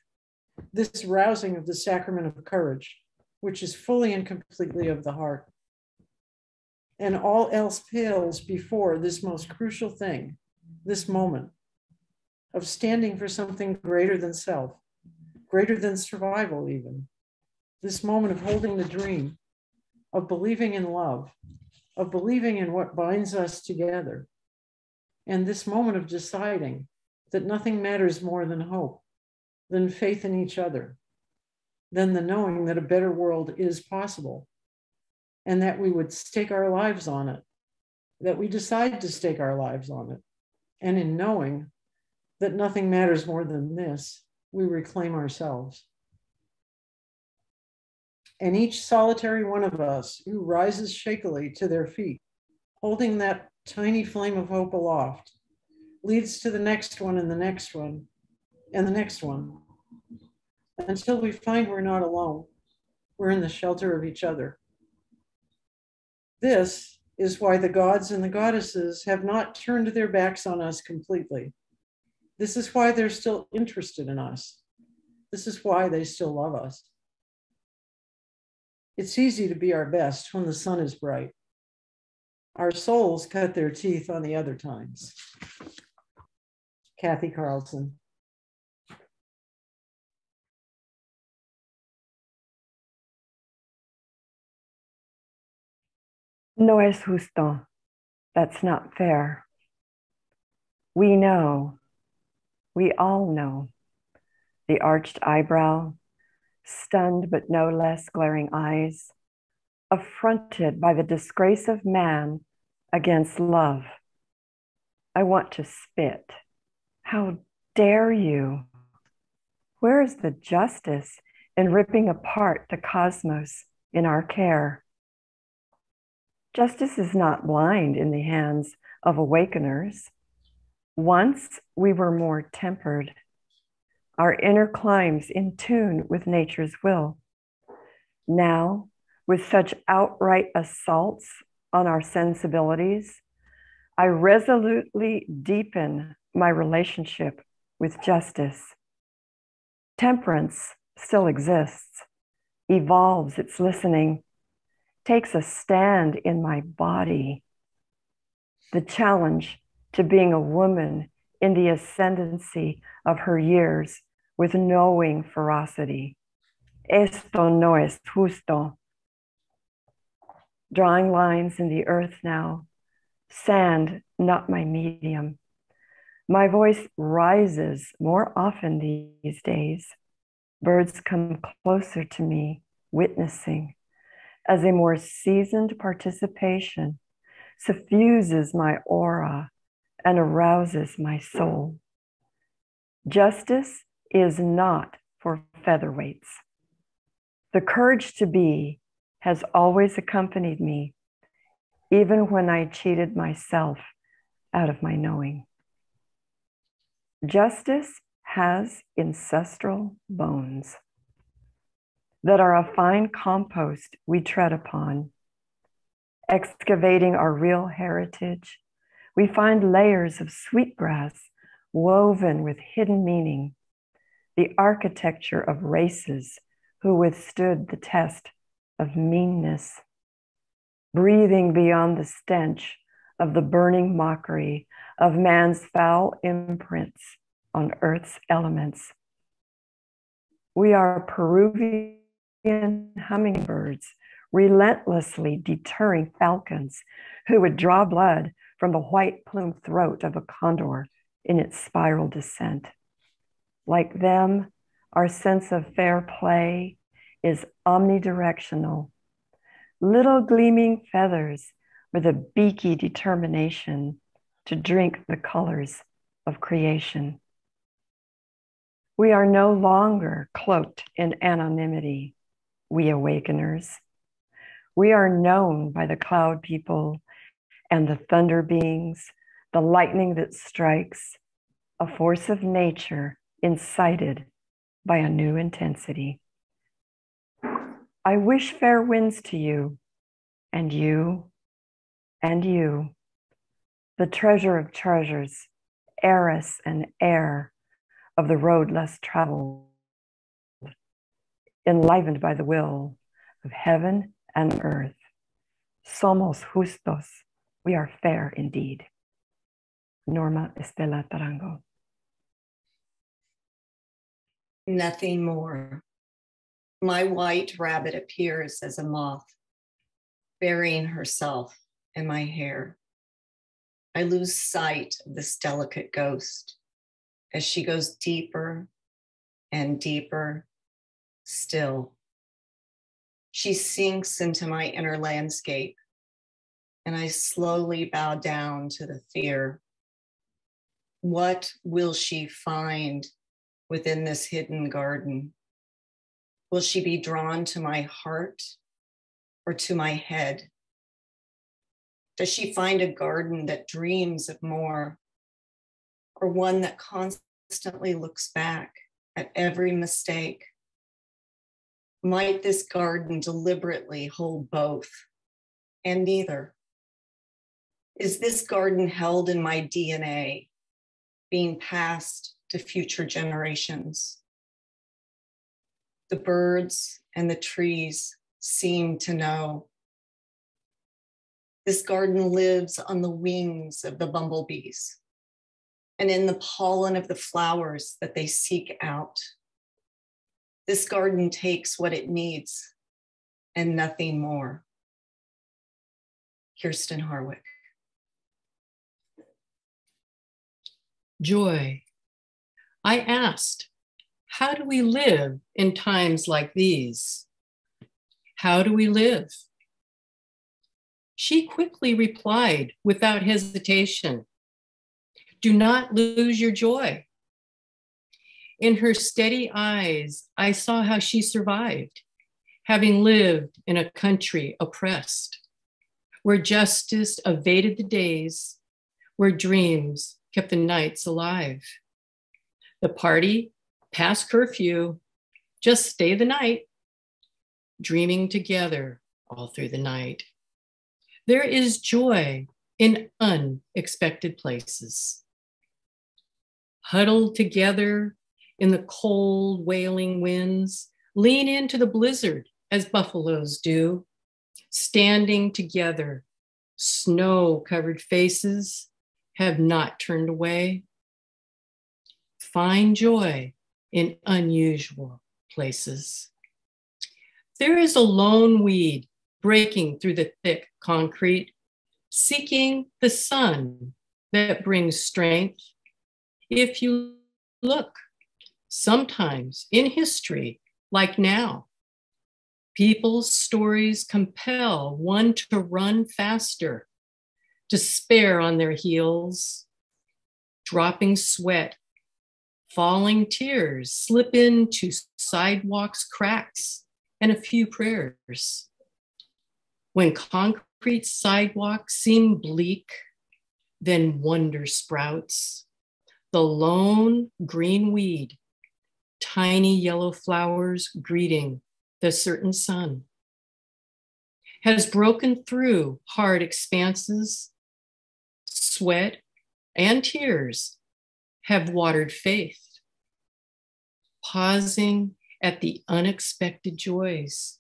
this rousing of the sacrament of courage, which is fully and completely of the heart. And all else pales before this most crucial thing, this moment of standing for something greater than self, greater than survival even. This moment of holding the dream, of believing in love, of believing in what binds us together. And this moment of deciding that nothing matters more than hope, than faith in each other, than the knowing that a better world is possible, and that we would stake our lives on it, that we decide to stake our lives on it. And in knowing that nothing matters more than this, we reclaim ourselves. And each solitary one of us who rises shakily to their feet, holding that tiny flame of hope aloft, leads to the next one and the next one and the next one, until we find we're not alone. We're in the shelter of each other. This is why the gods and the goddesses have not turned their backs on us completely. This is why they're still interested in us. This is why they still love us. It's easy to be our best when the sun is bright. Our souls cut their teeth on the other times. Kathy Carlson. No es justo. That's not fair. We know, we all know, the arched eyebrow, stunned but no less glaring eyes, affronted by the disgrace of man against love. I want to spit. How dare you? Where is the justice in ripping apart the cosmos in our care? Justice is not blind in the hands of awakeners. Once we were more tempered, our inner climes in tune with nature's will. Now, with such outright assaults on our sensibilities, I resolutely deepen my relationship with justice. Temperance still exists, evolves its listening, takes a stand in my body. The challenge to being a woman in the ascendancy of her years with knowing ferocity. Esto no es justo. Drawing lines in the earth now, sand not my medium. My voice rises more often these days. Birds come closer to me, witnessing, as a more seasoned participation suffuses my aura and arouses my soul. Justice is not for featherweights. The courage to be has always accompanied me, even when I cheated myself out of my knowing. Justice has ancestral bones that are a fine compost we tread upon. Excavating our real heritage, we find layers of sweetgrass woven with hidden meaning, the architecture of races who withstood the test of meanness, breathing beyond the stench of the burning mockery of man's foul imprints on earth's elements. We are Peruvian hummingbirds, relentlessly deterring falcons who would draw blood from the white plumed throat of a condor in its spiral descent. Like them, our sense of fair play is omnidirectional. Little gleaming feathers with a beaky determination to drink the colors of creation. We are no longer cloaked in anonymity, we awakeners. We are known by the cloud people and the thunder beings, the lightning that strikes, a force of nature incited by a new intensity. I wish fair winds to you, and you, and you, the treasure of treasures, heiress and heir of the road less traveled, enlivened by the will of heaven and earth. Somos justos, we are fair indeed. Norma Estela Tarango. Nothing more. My white rabbit appears as a moth, burying herself in my hair. I lose sight of this delicate ghost as she goes deeper and deeper still. She sinks into my inner landscape, and I slowly bow down to the fear. What will she find within this hidden garden? Will she be drawn to my heart or to my head? Does she find a garden that dreams of more, or one that constantly looks back at every mistake? Might this garden deliberately hold both and neither? Is this garden held in my DNA, being passed to future generations? The birds and the trees seem to know. This garden lives on the wings of the bumblebees and in the pollen of the flowers that they seek out. This garden takes what it needs and nothing more. Kirsten Harwick. Joy. I asked, how do we live in times like these? How do we live? She quickly replied without hesitation, do not lose your joy. In her steady eyes, I saw how she survived, having lived in a country oppressed, where justice evaded the days, where dreams kept the nights alive. The party, past curfew, just stay the night, dreaming together all through the night. There is joy in unexpected places. Huddled together in the cold, wailing winds, lean into the blizzard as buffaloes do, standing together, snow-covered faces have not turned away. Find joy in unusual places. There is a lone weed breaking through the thick concrete, seeking the sun that brings strength. If you look, sometimes in history, like now, people's stories compel one to run faster, despair on their heels, dropping sweat, falling tears slip into sidewalks, cracks, and a few prayers. When concrete sidewalks seem bleak, then wonder sprouts. The lone green weed, tiny yellow flowers greeting the certain sun, has broken through hard expanses. Sweat and tears have watered faith, pausing at the unexpected joys.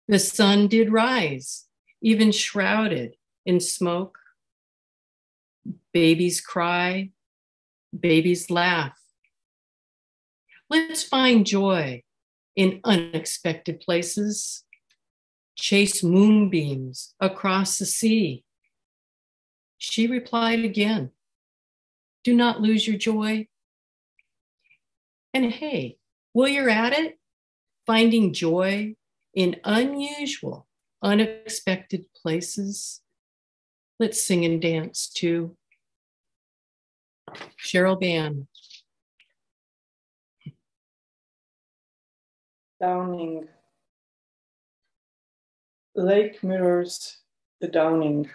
The sun did rise, even shrouded in smoke. Babies cry, babies laugh. Let's find joy in unexpected places. Chase moonbeams across the sea. She replied again, do not lose your joy. And hey, while you're at it, finding joy in unusual, unexpected places, let's sing and dance too. Cheryl Ban. Downing. Lake mirrors the downing.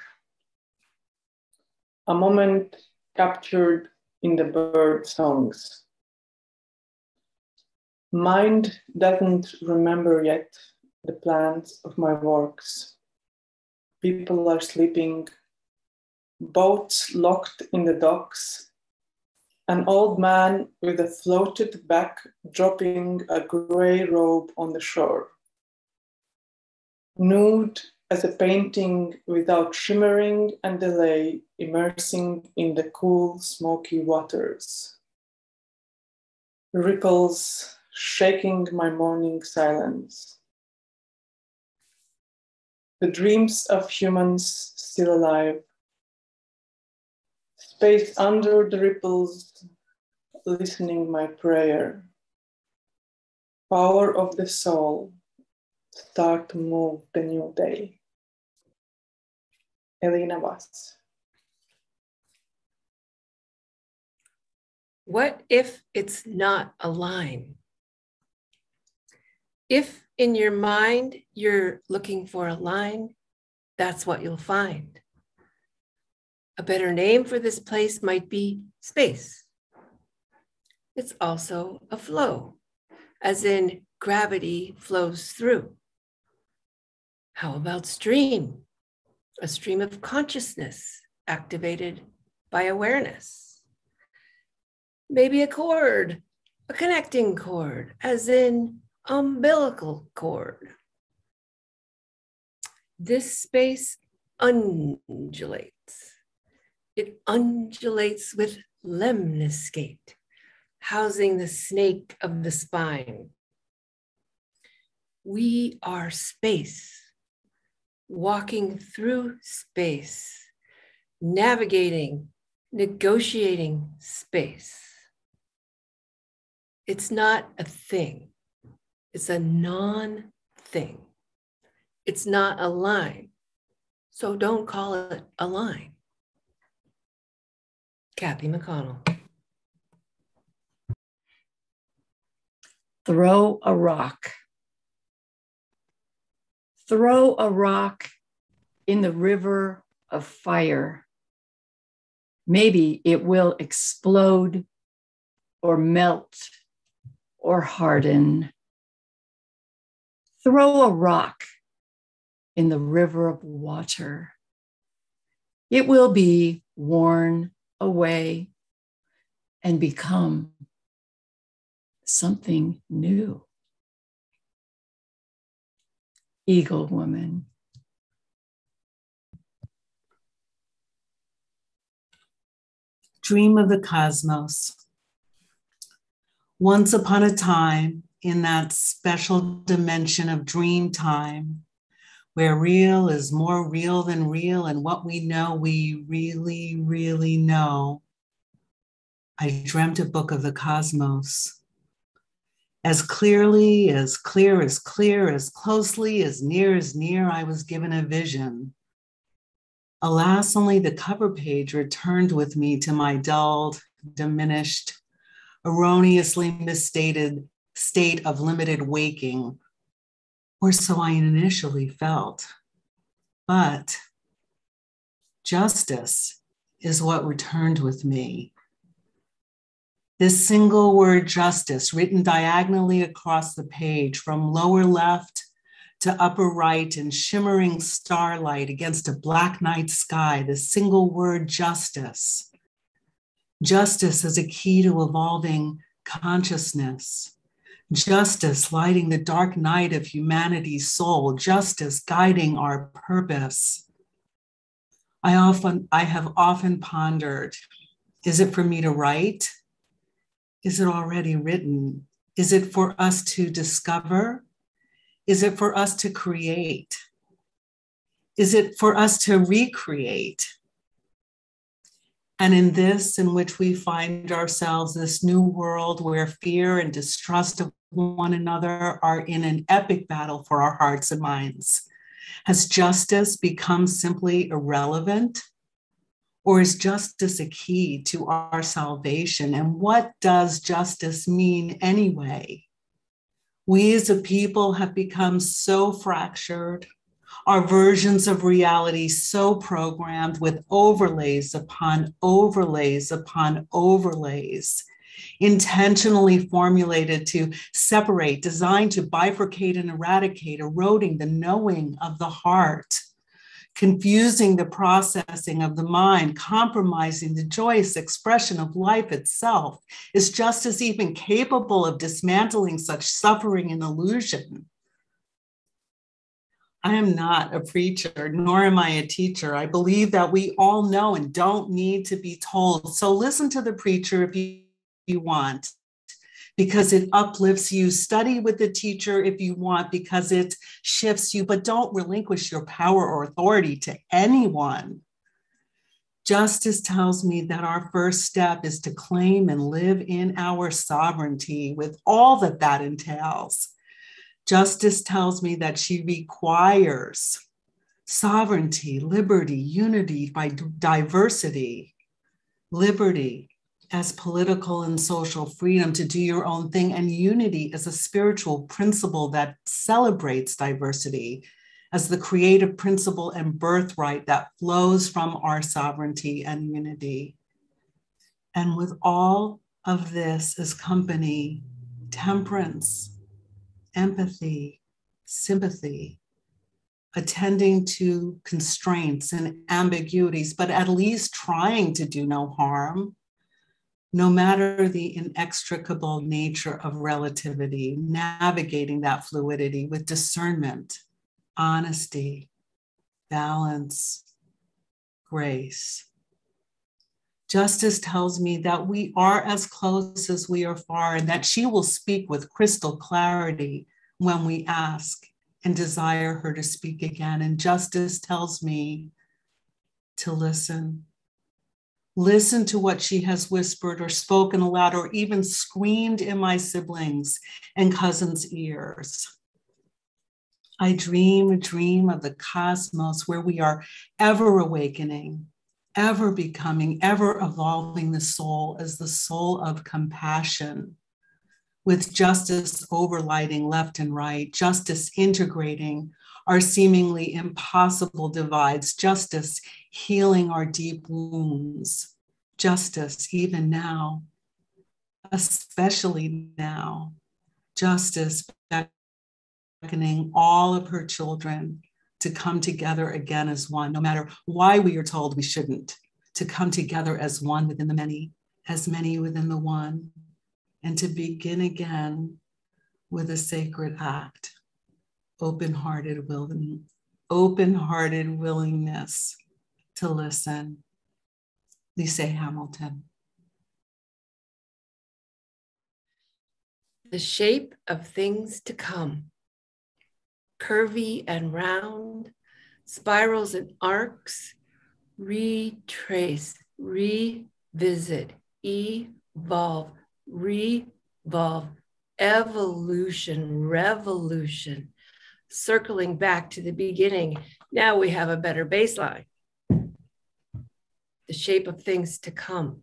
A moment captured in the bird songs. Mind doesn't remember yet the plans of my works. People are sleeping, boats locked in the docks, an old man with a floated back dropping a gray robe on the shore. Nude as a painting without shimmering and delay, immersing in the cool, smoky waters. Ripples shaking my morning silence. The dreams of humans still alive. Space under the ripples, listening my prayer. Power of the soul, start to move the new day. Elina Vas. What if it's not a line? If in your mind you're looking for a line, that's what you'll find. A better name for this place might be space. It's also a flow, as in gravity flows through. How about stream? A stream of consciousness activated by awareness. Maybe a cord, a connecting cord, as in umbilical cord. This space undulates. It undulates with lemniscate, housing the snake of the spine. We are space, walking through space, navigating, negotiating space. It's not a thing. It's a non-thing. It's not a line. So don't call it a line. Kathy McConnell. Throw a rock. Throw a rock in the river of fire. Maybe it will explode or melt or harden. Throw a rock in the river of water. It will be worn away and become something new. Eagle Woman. Dream of the cosmos. Once upon a time, in that special dimension of dream time, where real is more real than real, and what we know, we really, really know, I dreamt a book of the cosmos. As clearly, as clear, as clear, as closely, as near, I was given a vision. Alas, only the cover page returned with me to my dulled, diminished, erroneously misstated state of limited waking, or so I initially felt. But justice is what returned with me. This single word justice, written diagonally across the page from lower left to upper right in shimmering starlight against a black night sky, the single word justice. Justice as a key to evolving consciousness. Justice lighting the dark night of humanity's soul. Justice guiding our purpose. I have often pondered, is it for me to write? Is it already written? Is it for us to discover? Is it for us to create? Is it for us to recreate? And in this, in which we find ourselves, this new world where fear and distrust of one another are in an epic battle for our hearts and minds, has justice become simply irrelevant? Or is justice a key to our salvation? And what does justice mean anyway? We as a people have become so fractured, our versions of reality so programmed with overlays upon overlays upon overlays, intentionally formulated to separate, designed to bifurcate and eradicate, eroding the knowing of the heart, confusing the processing of the mind, compromising the joyous expression of life itself. Is justice even capable of dismantling such suffering and illusion? I am not a preacher, nor am I a teacher. I believe that we all know and don't need to be told. So listen to the preacher if you want, because it uplifts you. Study with the teacher if you want, because it shifts you, but don't relinquish your power or authority to anyone. Justice tells me that our first step is to claim and live in our sovereignty with all that that entails. Justice tells me that she requires sovereignty, liberty, unity by diversity, liberty as political and social freedom to do your own thing, and unity as a spiritual principle that celebrates diversity as the creative principle and birthright that flows from our sovereignty and unity. And with all of this as company, temperance, empathy, sympathy, attending to constraints and ambiguities, but at least trying to do no harm, no matter the inextricable nature of relativity, navigating that fluidity with discernment, honesty, balance, grace. Justice tells me that we are as close as we are far, and that she will speak with crystal clarity when we ask and desire her to speak again. And justice tells me to listen. Listen to what she has whispered or spoken aloud or even screamed in my siblings' and cousins' ears. I dream a dream of the cosmos where we are ever awakening, ever becoming, ever evolving the soul as the soul of compassion, with justice overlighting left and right, justice integrating our seemingly impossible divides, justice healing our deep wounds, justice even now, especially now, justice beckoning all of her children to come together again as one, no matter why we are told we shouldn't, to come together as one within the many, as many within the one, and to begin again with a sacred act, open-hearted willingness to listen. Lisa Hamilton. The shape of things to come. Curvy and round, spirals and arcs, retrace, revisit, evolve, revolve, evolution, revolution, circling back to the beginning. Now we have a better baseline. The shape of things to come.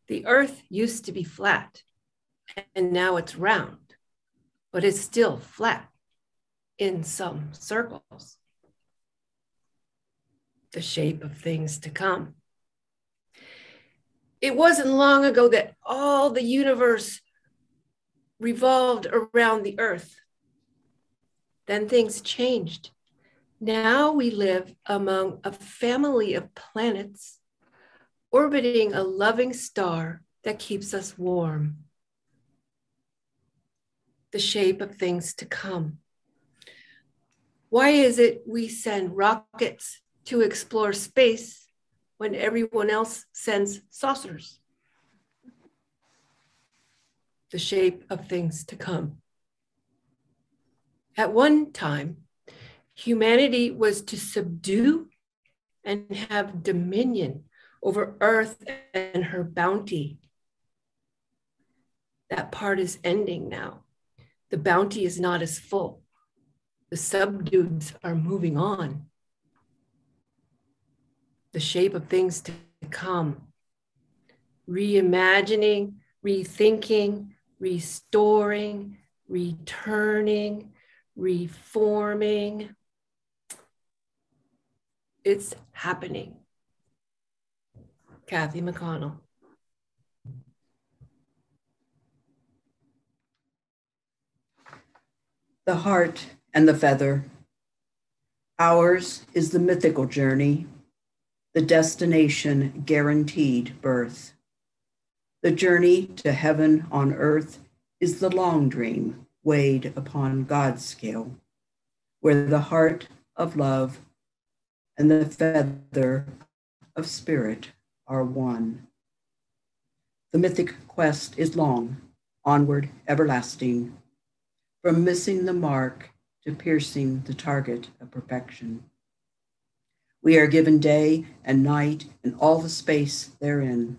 The earth used to be flat, and now it's round, but it's still flat in some circles. The shape of things to come. It wasn't long ago that all the universe revolved around the earth. Then things changed. Now we live among a family of planets orbiting a loving star that keeps us warm. The shape of things to come. Why is it we send rockets to explore space when everyone else sends saucers. The shape of things to come. At one time, humanity was to subdue and have dominion over Earth and her bounty. That part is ending now. The bounty is not as full. The subdueds are moving on. The shape of things to come. Reimagining, rethinking, restoring, returning, reforming. It's happening. Kathy McConnell. The heart and the feather. Ours is the mythical journey, the destination guaranteed birth. The journey to heaven on earth is the long dream weighed upon God's scale, where the heart of love and the feather of spirit are one. The mythic quest is long, onward, everlasting, from missing the mark to piercing the target of perfection. We are given day and night and all the space therein.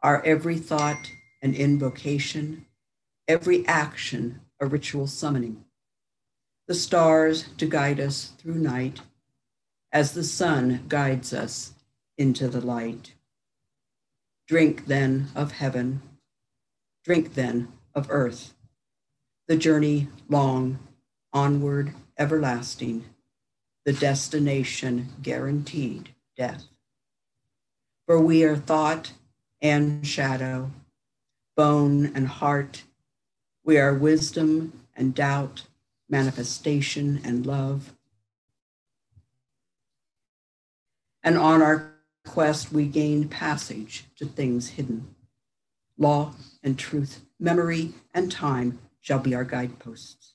Our every thought an invocation, every action a ritual summoning. The stars to guide us through night, as the sun guides us into the light. Drink then of heaven, drink then of earth. The journey long, onward, everlasting, the destination guaranteed, death. For we are thought and shadow, bone and heart. We are wisdom and doubt, manifestation and love. And on our quest, we gain passage to things hidden. Law and truth, memory and time shall be our guideposts.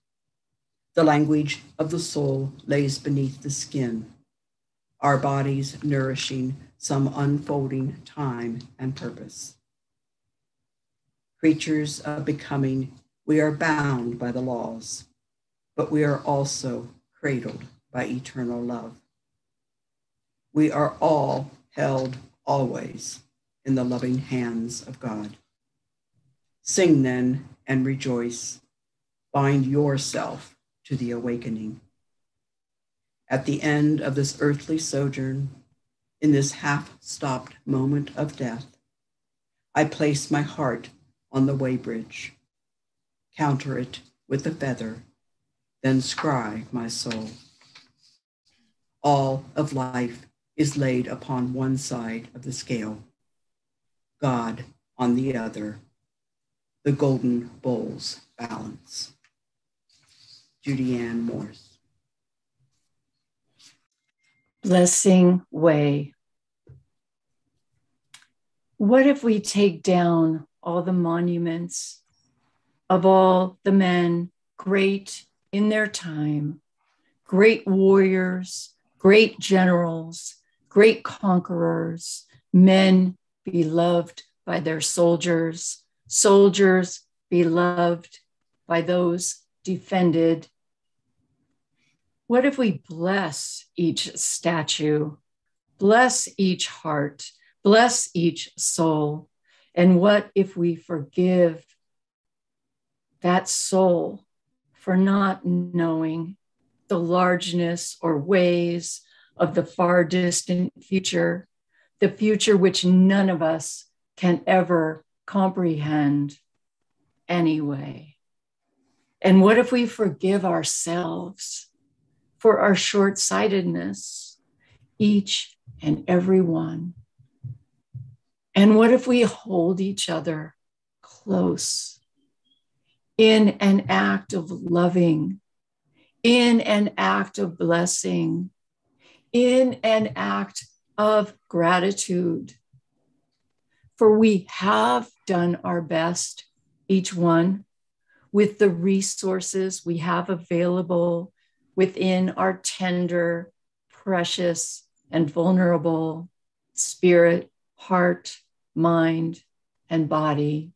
The language of the soul lays beneath the skin, our bodies nourishing some unfolding time and purpose. Creatures of becoming, we are bound by the laws, but we are also cradled by eternal love. We are all held always in the loving hands of God. Sing then and rejoice. Bind yourself to the awakening. At the end of this earthly sojourn, in this half-stopped moment of death, I place my heart on the weighbridge, counter it with a feather, then scry my soul. All of life is laid upon one side of the scale, God on the other. The golden bowls balance. JudyAnne Morse. Blessing way. What if we take down all the monuments of all the men great in their time, great warriors, great generals, great conquerors, men beloved by their soldiers, soldiers beloved by those defended? What if we bless each statue, bless each heart, bless each soul? And what if we forgive that soul for not knowing the largeness or ways of the far distant future, the future which none of us can ever comprehend anyway? And what if we forgive ourselves for our short-sightedness, each and every one? And what if we hold each other close in an act of loving, in an act of blessing, in an act of gratitude? For we have done our best, each one, with the resources we have available within our tender, precious and vulnerable, spirit, heart, mind, and body.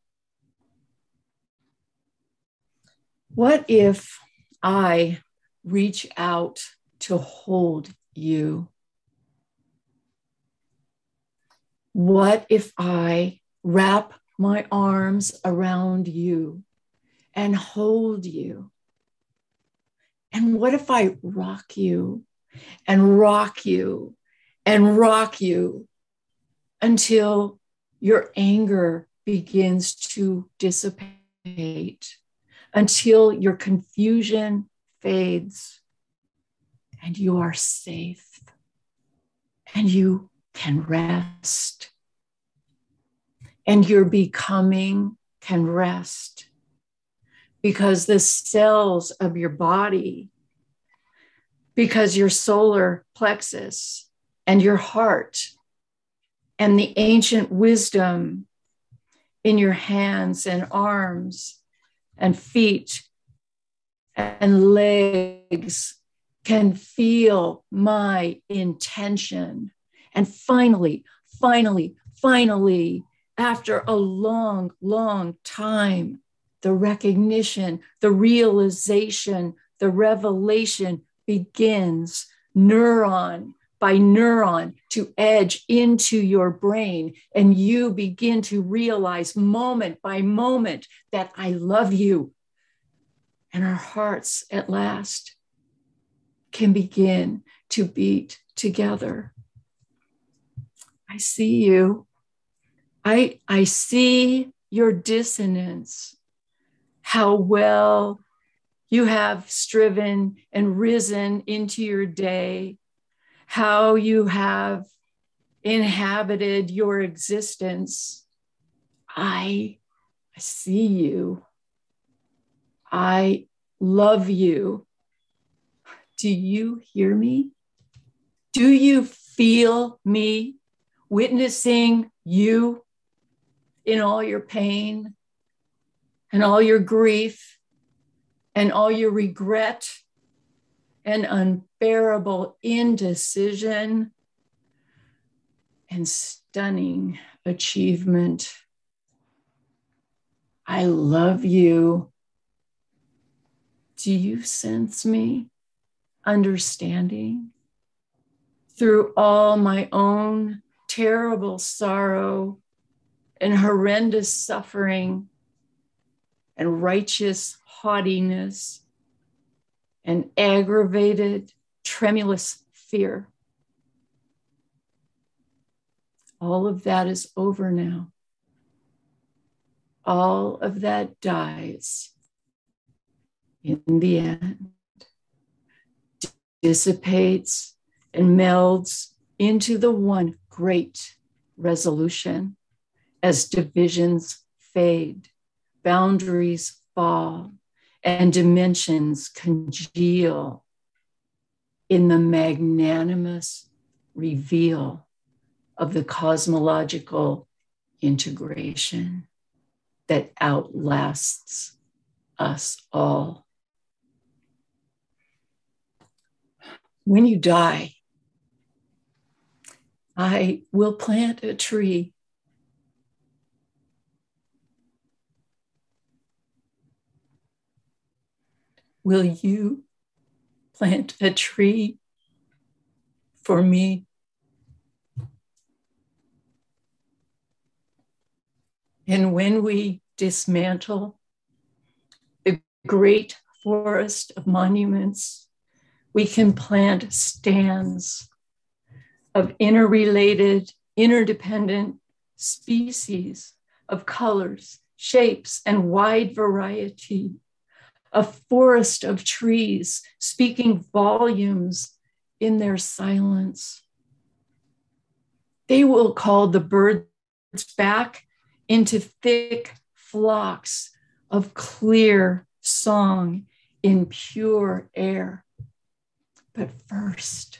What if I reach out to hold you? What if I wrap my arms around you and hold you? And what if I rock you and rock you and rock you until your anger begins to dissipate, until your confusion fades and you are safe and you can rest and your becoming can rest, because the cells of your body, because your solar plexus and your heart and the ancient wisdom in your hands and arms and feet and legs can feel my intention. And finally, after a long, long time, the recognition, the realization, the revelation begins neuron by neuron to edge into your brain. And you begin to realize moment by moment that I love you. And our hearts at last can begin to beat together. I see you. I see your dissonance, how well you have striven and risen into your day, how you have inhabited your existence. I see you. I love you. Do you hear me? Do you feel me witnessing you in all your pain and all your grief and all your regret and unbearable indecision and stunning achievement? I love you. Do you sense me understanding through all my own terrible sorrow and horrendous suffering and righteous haughtiness and aggravated, tremulous fear? All of that is over now. All of that dies in the end, dissipates and melds into the one great resolution as divisions fade, boundaries fall, and dimensions congeal in the magnanimous reveal of the cosmological integration that outlasts us all. When you die, I will plant a tree. Will you plant a tree for me? And when we dismantle the great forest of monuments, we can plant stands of interrelated, interdependent species of colors, shapes, and wide variety, a forest of trees speaking volumes in their silence. They will call the birds back into thick flocks of clear song in pure air. But first,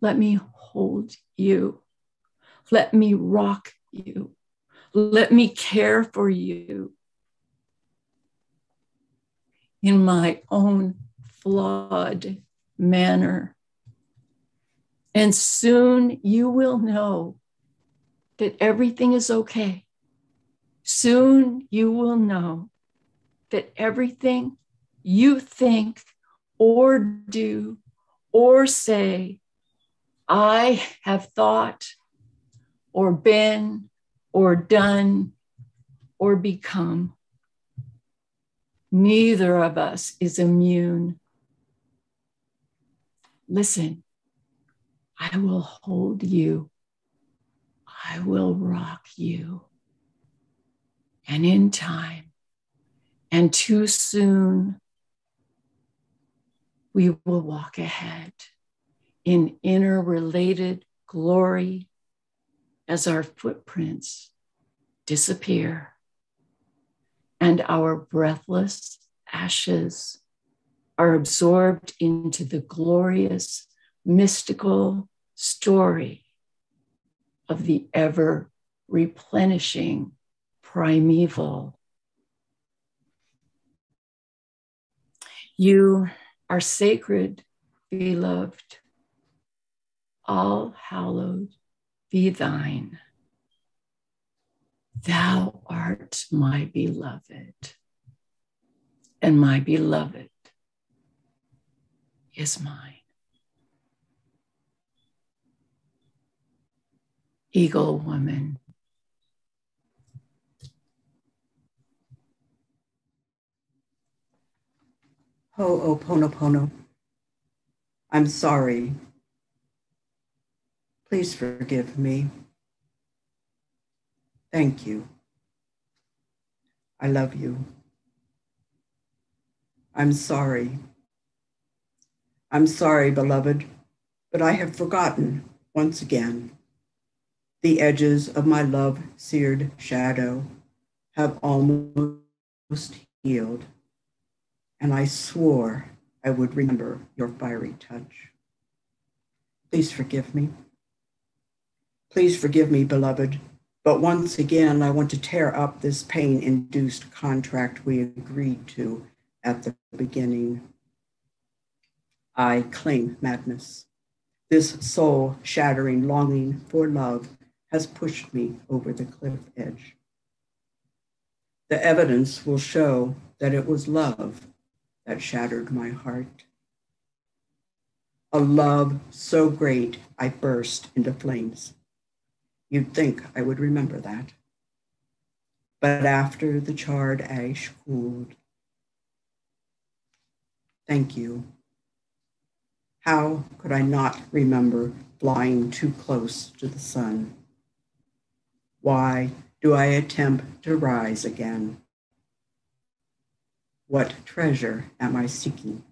let me hold you. Let me rock you. Let me care for you in my own flawed manner. And soon you will know that everything is okay. Soon you will know that everything you think or do or say, I have thought or been or done or become. Neither of us is immune. Listen, I will hold you. I will rock you. And in time, and too soon, we will walk ahead in interrelated glory as our footprints disappear and our breathless ashes are absorbed into the glorious, mystical story of the ever replenishing primeval. You are sacred, beloved. All hallowed be thine. Thou art my beloved, and my beloved is mine. Eagle Woman. Ho'oponopono. I'm sorry. Please forgive me. Thank you. I love you. I'm sorry. I'm sorry, beloved, but I have forgotten once again. The edges of my love-seared shadow have almost healed, and I swore I would remember your fiery touch. Please forgive me. Please forgive me, beloved, but once again, I want to tear up this pain-induced contract we agreed to at the beginning. I claim madness. This soul-shattering longing for love has pushed me over the cliff edge. The evidence will show that it was love that shattered my heart. A love so great I burst into flames. You'd think I would remember that. But after the charred ash cooled, thank you. How could I not remember flying too close to the sun? Why do I attempt to rise again? What treasure am I seeking?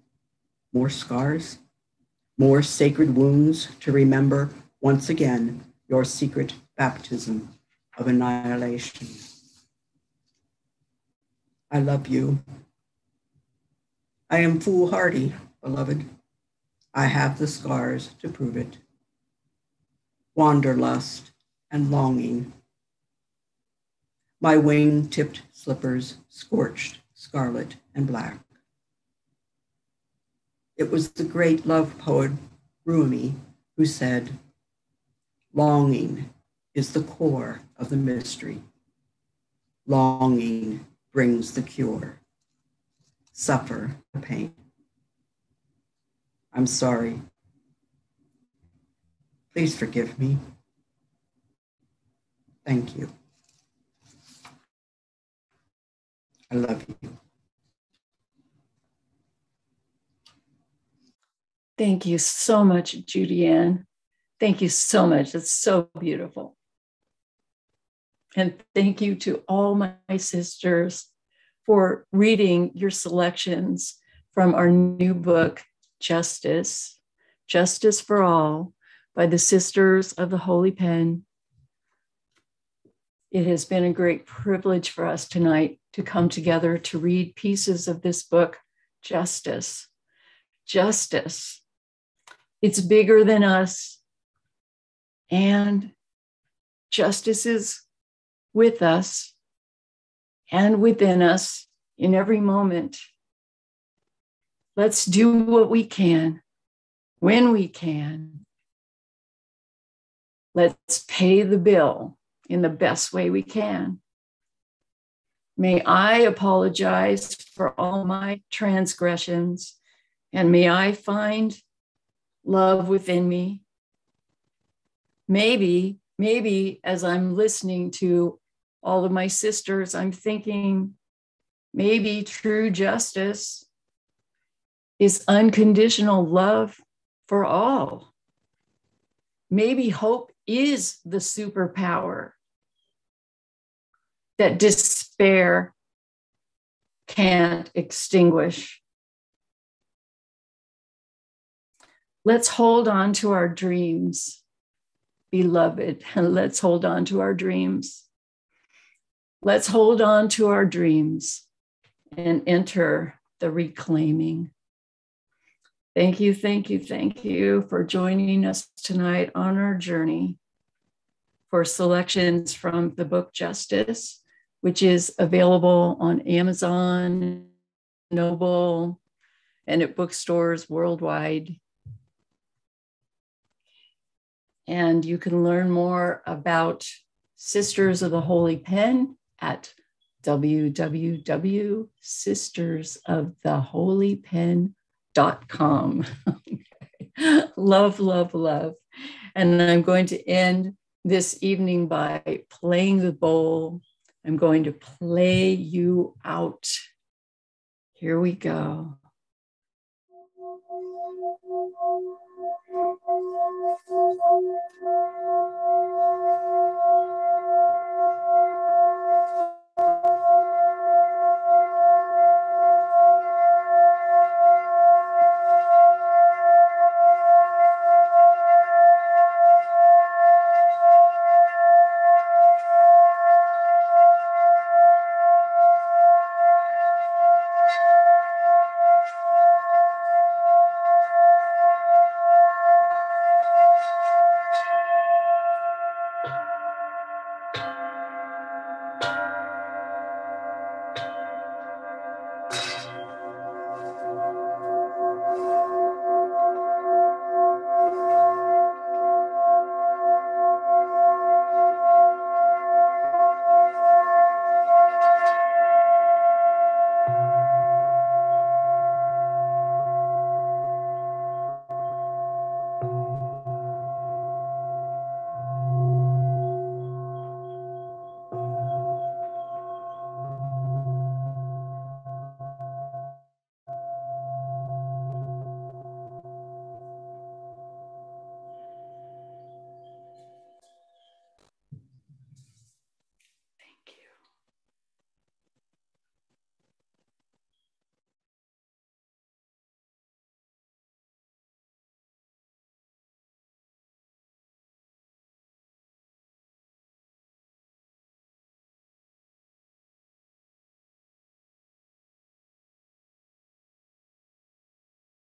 More scars? More sacred wounds to remember once again your secret baptism of annihilation? I love you. I am foolhardy, beloved. I have the scars to prove it. Wanderlust and longing. My wing-tipped slippers scorched scarlet and black. It was the great love poet Rumi who said, longing is the core of the mystery. Longing brings the cure. Suffer the pain. I'm sorry. Please forgive me. Thank you. I love you. Thank you so much, JudyAnne. Thank you so much. It's so beautiful. And thank you to all my sisters for reading your selections from our new book, Justice.For All, by the Sisters of the Holy Pen. It has been a great privilege for us tonight to come together to read pieces of this book, Justice. Justice. It's bigger than us, and justice is with us and within us in every moment. Let's do what we can, when we can, Let's pay the bill in the best way we can. May I apologize for all my transgressions, and may I find love within me. Maybe as I'm listening to all of my sisters, I'm thinking maybe true justice is unconditional love for all. Maybe hope is the superpower that despair can't extinguish. Let's hold on to our dreams, beloved, and let's hold on to our dreams. Let's hold on to our dreams and enter the reclaiming. Thank you for joining us tonight on our journey. For selections from the book Justice, which is available on Amazon, Noble, and at bookstores worldwide. And you can learn more about Sisters of the Holy Pen at www.sistersoftheholypen.com. Love, love, love. And I'm going to end this evening by playing the bowl. I'm going to play you out. Here we go.